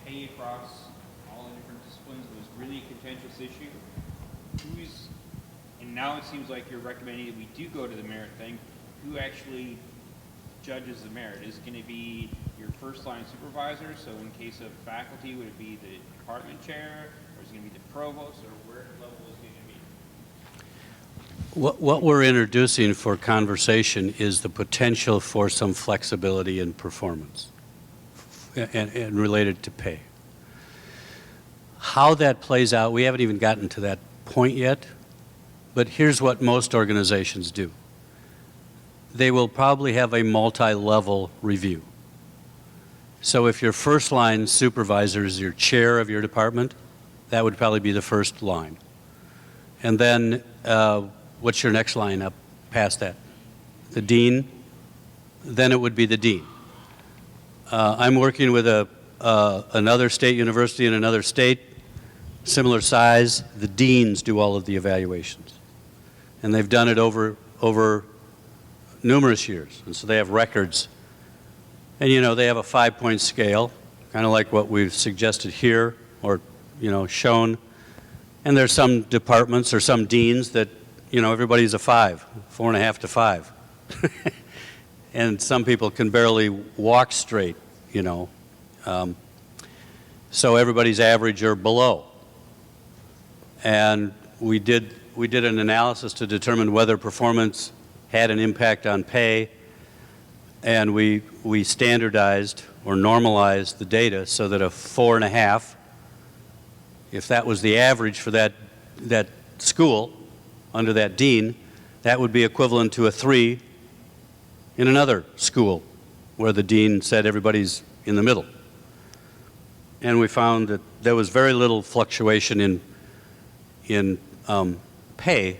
pay across all the different disciplines was really a contentious issue. And now it seems like you're recommending that we do go to the merit thing. Who actually judges the merit? Is it going to be your first line supervisor? So in case of faculty, would it be the department chair? Or is it going to be the provost? Or where level is it going to be? What we're introducing for conversation is the potential for some flexibility in performance and related to pay. How that plays out, we haven't even gotten to that point yet, but here's what most organizations do. They will probably have a multi-level review. So if your first line supervisor is your chair of your department, that would probably be the first line. And then what's your next line up past that? The dean? Then it would be the dean. I'm working with another state university in another state, similar size. The deans do all of the evaluations. And they've done it over numerous years. And so they have records. And, you know, they have a 5-point scale, kind of like what we've suggested here, or shown. And there's some departments or some deans that, everybody's a 5, 4.5 to 5. And some people can barely walk straight, so everybody's average or below. And we did an analysis to determine whether performance had an impact on pay, and we standardized or normalized the data so that a 4.5, if that was the average for that school under that dean, that would be equivalent to a 3 in another school where the dean said everybody's in the middle. And we found that there was very little fluctuation in pay,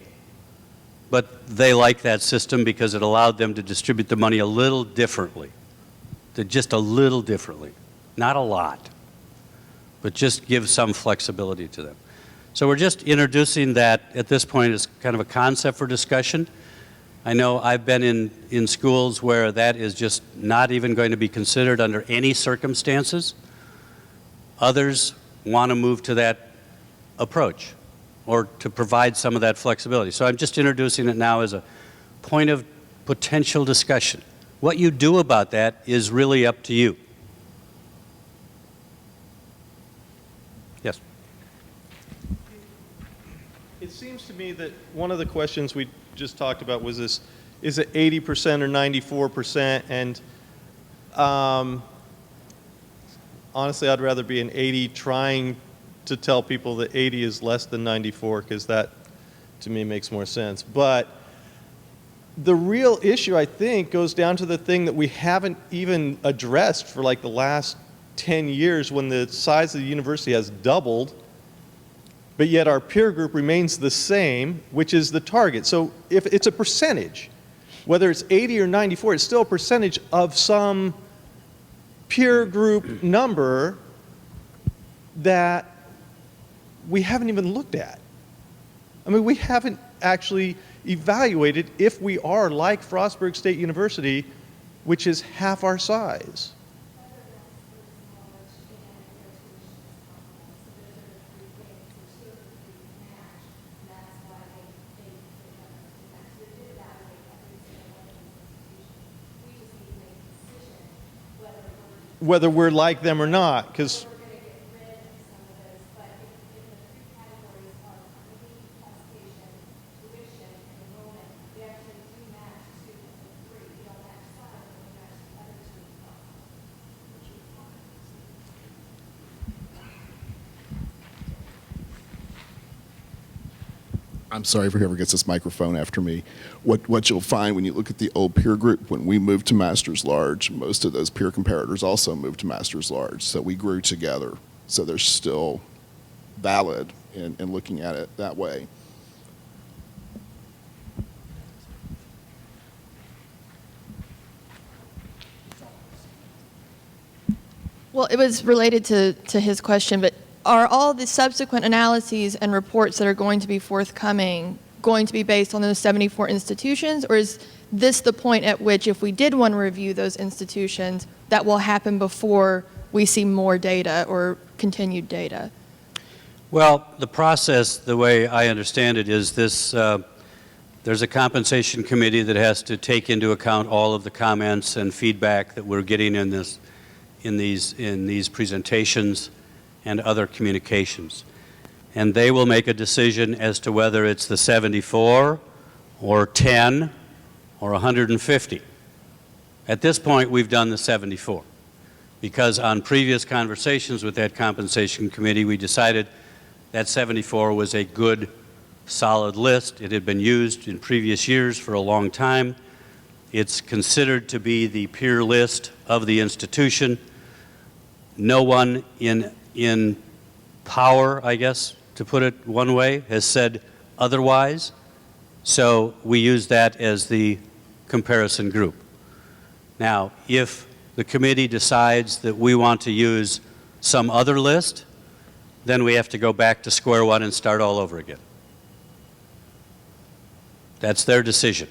but they liked that system because it allowed them to distribute the money a little differently, just a little differently, not a lot, but just give some flexibility to them. So we're just introducing that at this point as kind of a concept for discussion. I know I've been in schools where that is just not even going to be considered under any circumstances. Others want to move to that approach or to provide some of that flexibility. So I'm just introducing it now as a point of potential discussion. What you do about that is really up to you. Yes? It seems to me that one of the questions we just talked about was this, is it 80% or 94%? And honestly, I'd rather be an 80 trying to tell people that 80 is less than 94, because that, to me, makes more sense. But the real issue, I think, goes down to the thing that we haven't even addressed for like the last 10 years when the size of the university has doubled, but yet our peer group remains the same, which is the target. So if it's a percentage, whether it's 80 or 94, it's still a percentage of some peer group number that we haven't even looked at. I mean, we haven't actually evaluated if we are like Frostburg State University, which is half our size. Whether we're like them or not, because I'm sorry for whoever gets this microphone after me. What you'll find when you look at the old peer group, when we moved to Masters Large, most of those peer comparators also moved to Masters Large. So we grew together. So they're still valid in looking at it that way. Well, it was related to his question, but are all the subsequent analyses and reports that are going to be forthcoming going to be based on those 74 institutions, or is this the point at which, if we did want to review those institutions, that will happen before we see more data or continued data? Well, the process, the way I understand it, is this, there's a compensation committee that has to take into account all of the comments and feedback that we're getting in these presentations and other communications. And they will make a decision as to whether it's the 74 or 10 or 150. At this point, we've done the 74, because on previous conversations with that compensation committee, we decided that 74 was a good, solid list. It had been used in previous years for a long time. It's considered to be the peer list of the institution. No one in power, I guess, to put it one way, has said otherwise. So we use that as the comparison group. Now, if the committee decides that we want to use some other list, then we have to go back to square one and start all over again. That's their decision.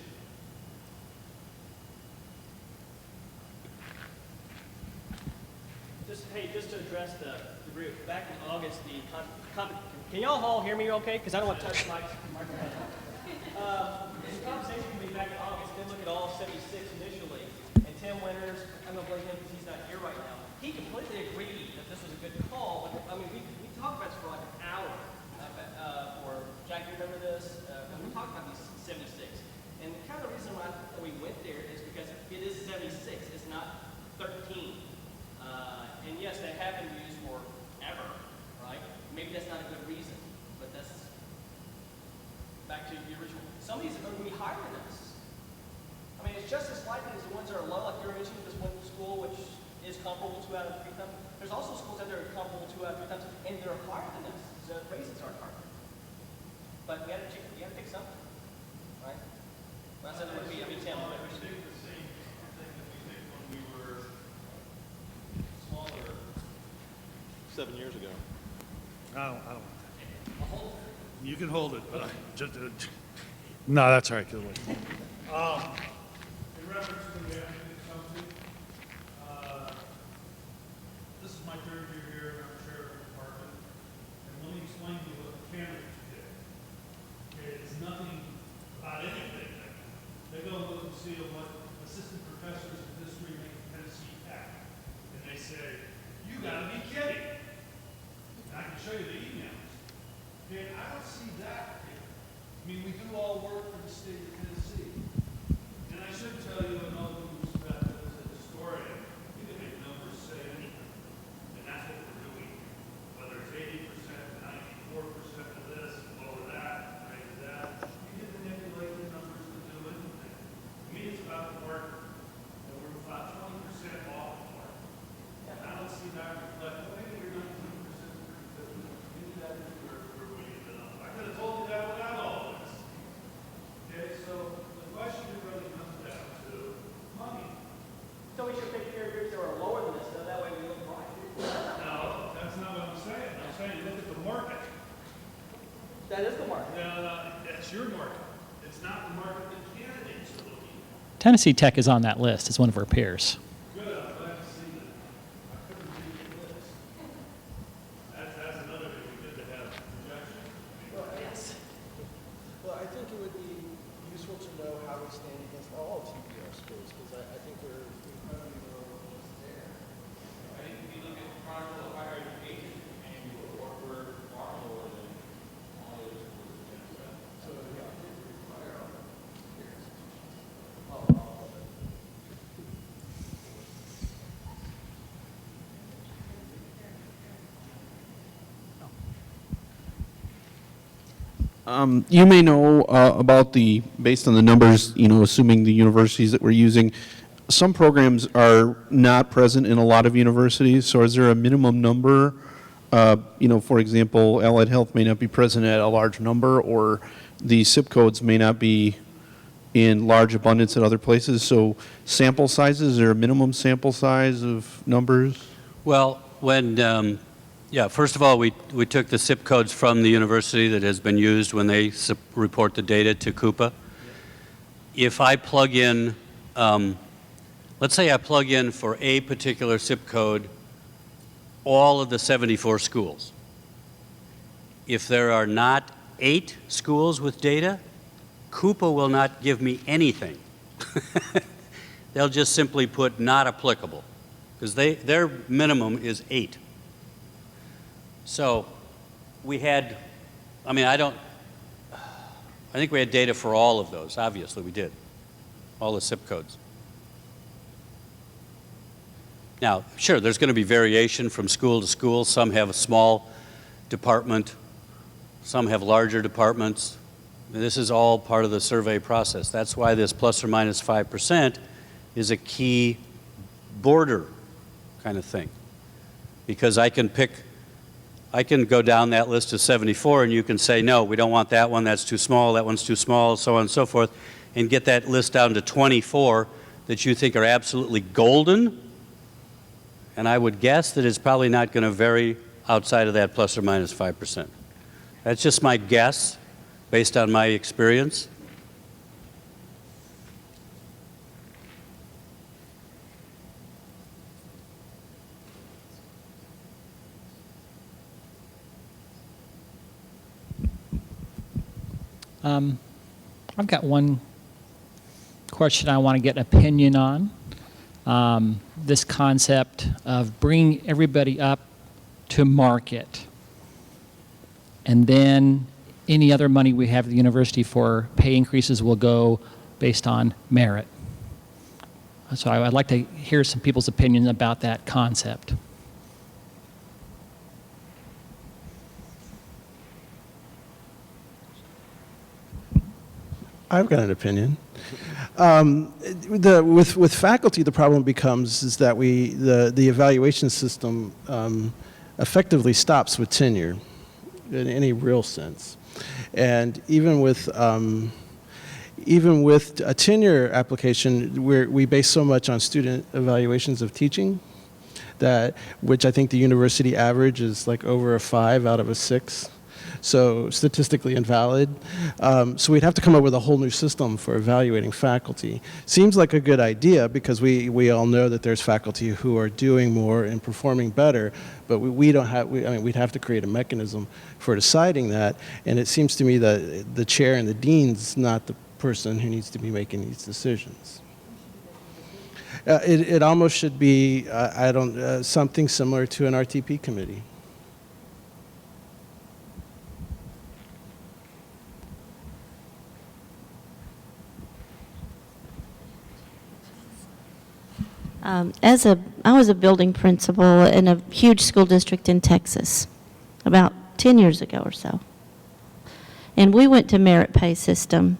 Just to address the group, back in August, the Can y'all all hear me okay? Because I don't want to touch my microphone. In the conversation committee back in August, did look at all 76 initially, and Tim Winters, I'm going to blame him because he's not here right now. He completely agreed that this was a good call. I mean, we talked about this for like an hour. For Jack, you remember this? We talked about these 76. And kind of the reason why we went there is because it is 76. It's not 13. And yes, they have been used forever, right? Maybe that's not a good reason, but that's back to the original. Some of these are going to be higher than this. I mean, it's just as likely as the ones that are low, like you were mentioning, this one school, which is comparable 2 out of 3 times. There's also schools out there that are comparable 2 out of 3 times, and they're higher than this. So the raisins aren't higher. But you got to pick something, right? Well, that's another Tim. I think the same thing that we did when we were smaller 7 years ago. I don't want that. You can hold it, but no, that's all right. Good one. In reference to the academic something, this is my third year here, and I'm chair of the department. And let me explain to you what the candidates did. Okay, it's nothing about anything. They go look and see what assistant professors in history make in Tennessee Tech. And they say, you gotta be kidding. And I can show you the emails. Okay, I don't see that here. I mean, we do all work for the state of Tennessee. And I should tell you, in all due respect, as a historian, you can make numbers say anything. And that's what we're doing. Whether it's 80%, 94% of this, lower that, raise that, you can manipulate the numbers to do anything. To me, it's about the market. And we're about 20% off the market. And I don't see that reflected. Maybe you're 19% pretty good. Maybe that is where we ended up. I could have told you that without all of this. Okay, so the question really comes down to money. So we should pick peer groups that are lower than this, so that way we look right. No, that's not what I'm saying. I'm saying look at the market. That is the market. No, that's your market. It's not the market that candidates are looking at. Tennessee Tech is on that list as one of our peers. Good, I'm glad to see that. I couldn't read the list. That's another thing we did to have projection. Yes. Well, I think it would be useful to know how we stand against all TPR schools, because I think we're incredibly low there. I think if you look at Chronicle of Higher Education, and we're far lower than all the other schools in Minnesota. So, yeah, I think we require our peer institutions. You may know about based on the numbers, assuming the universities that we're using, some programs are not present in a lot of universities. So is there a minimum number? For example, allied health may not be present at a large number, or the SIP codes may not be in large abundance at other places. So sample sizes, is there a minimum sample size of numbers? Well, first of all, we took the SIP codes from the university that has been used when they report the data to Coupa. If I plug in, let's say I plug in for a particular SIP code all of the 74 schools. If there are not 8 schools with data, Coupa will not give me anything. They'll just simply put not applicable, because their minimum is 8. So we had, I think we had data for all of those. Obviously we did, all the SIP codes. Now, sure, there's going to be variation from school to school. Some have a small department, some have larger departments. This is all part of the survey process. That's why this plus or minus 5% is a key border kind of thing. Because I can go down that list of 74 and you can say, no, we don't want that one, that's too small, that one's too small, so on and so forth, and get that list down to 24 that you think are absolutely golden. And I would guess that it's probably not going to vary outside of that plus or minus 5%. That's just my guess based on my experience. I've got one question I want to get an opinion on. This concept of bringing everybody up to market, and then any other money we have at the university for pay increases will go based on merit. So I'd like to hear some people's opinions about that concept. I've got an opinion. With faculty, the problem becomes is that the evaluation system effectively stops with tenure in any real sense, and even with a tenure application, we base so much on student evaluations of teaching which I think the university average is like over a 5 out of a 6. So statistically invalid. So we'd have to come up with a whole new system for evaluating faculty. Seems like a good idea because we all know that there's faculty who are doing more and performing better, but we'd have to create a mechanism for deciding that. And it seems to me that the chair and the dean's not the person who needs to be making these decisions. It almost should be something similar to an RTP committee. I was a building principal in a huge school district in Texas about 10 years ago or so. And we went to merit pay system.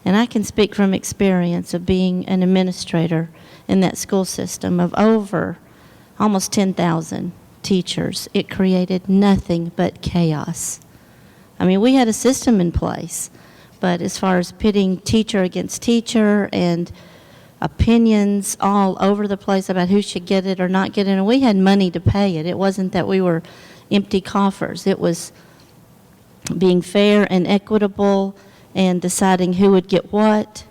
And I can speak from experience of being an administrator in that school system of over almost 10,000 teachers. It created nothing but chaos. I mean, we had a system in place, but as far as pitting teacher against teacher and opinions all over the place about who should get it or not get it, and we had money to pay it. It wasn't that we were empty coffers. It was being fair and equitable and deciding who would get what.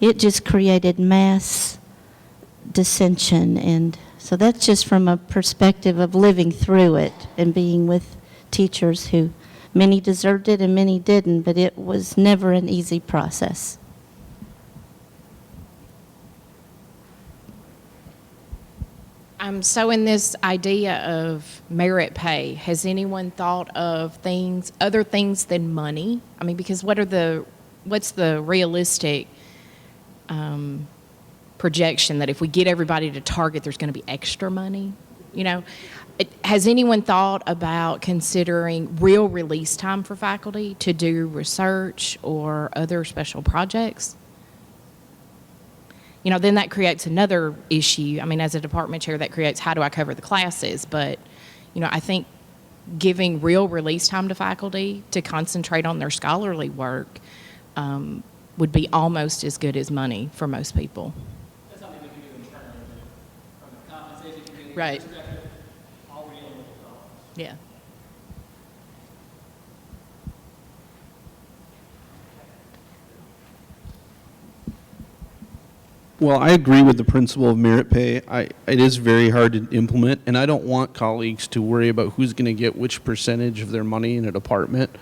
It just created mass dissension, and so that's just from a perspective of living through it and being with teachers who many deserved it and many didn't, but it was never an easy process. So in this idea of merit pay, has anyone thought of other things than money? I mean, because what's the realistic projection that if we get everybody to target, there's going to be extra money? You know, has anyone thought about considering real release time for faculty to do research or other special projects? You know, then that creates another issue. I mean, as a department chair, that creates how do I cover the classes? But, you know, I think giving real release time to faculty to concentrate on their scholarly work would be almost as good as money for most people. That's something we can do internally from the compensation committee Right. perspective. All we're dealing with is dollars. Yeah. Well, I agree with the principle of merit pay. It is very hard to implement, and I don't want colleagues to worry about who's going to get which percentage of their money in a department.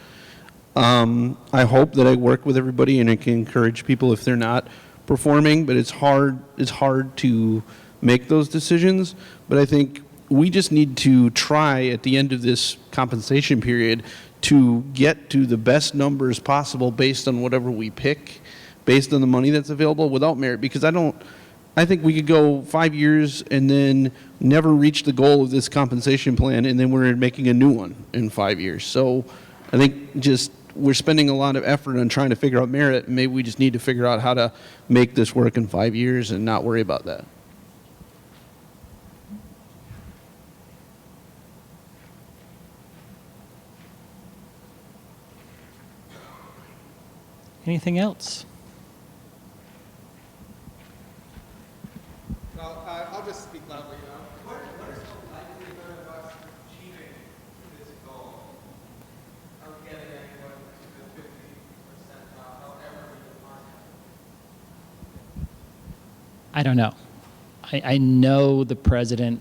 I hope that I work with everybody and I can encourage people if they're not performing, but it's hard to make those decisions. But I think we just need to try at the end of this compensation period to get to the best numbers possible based on whatever we pick, based on the money that's available without merit, because I think we could go 5 years and then never reach the goal of this compensation plan, and then we're making a new one in 5 years. So I think we're spending a lot of effort on trying to figure out merit, and maybe we just need to figure out how to make this work in 5 years and not worry about that. Anything else? I'll just speak loudly. What is the likelihood of us achieving this goal of getting anyone to the 50% however we define it? I don't know. I know the president,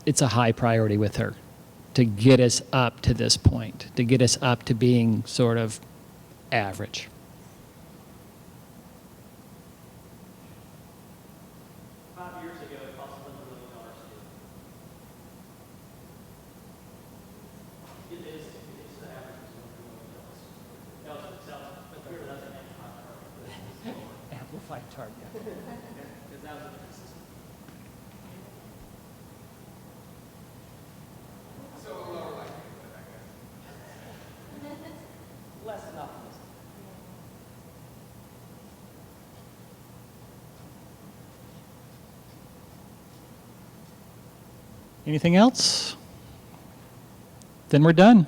it's a high priority with her to get us up to this point, to get us up to being sort of average. Amplified target. Less than optimistic. Anything else? Then we're done.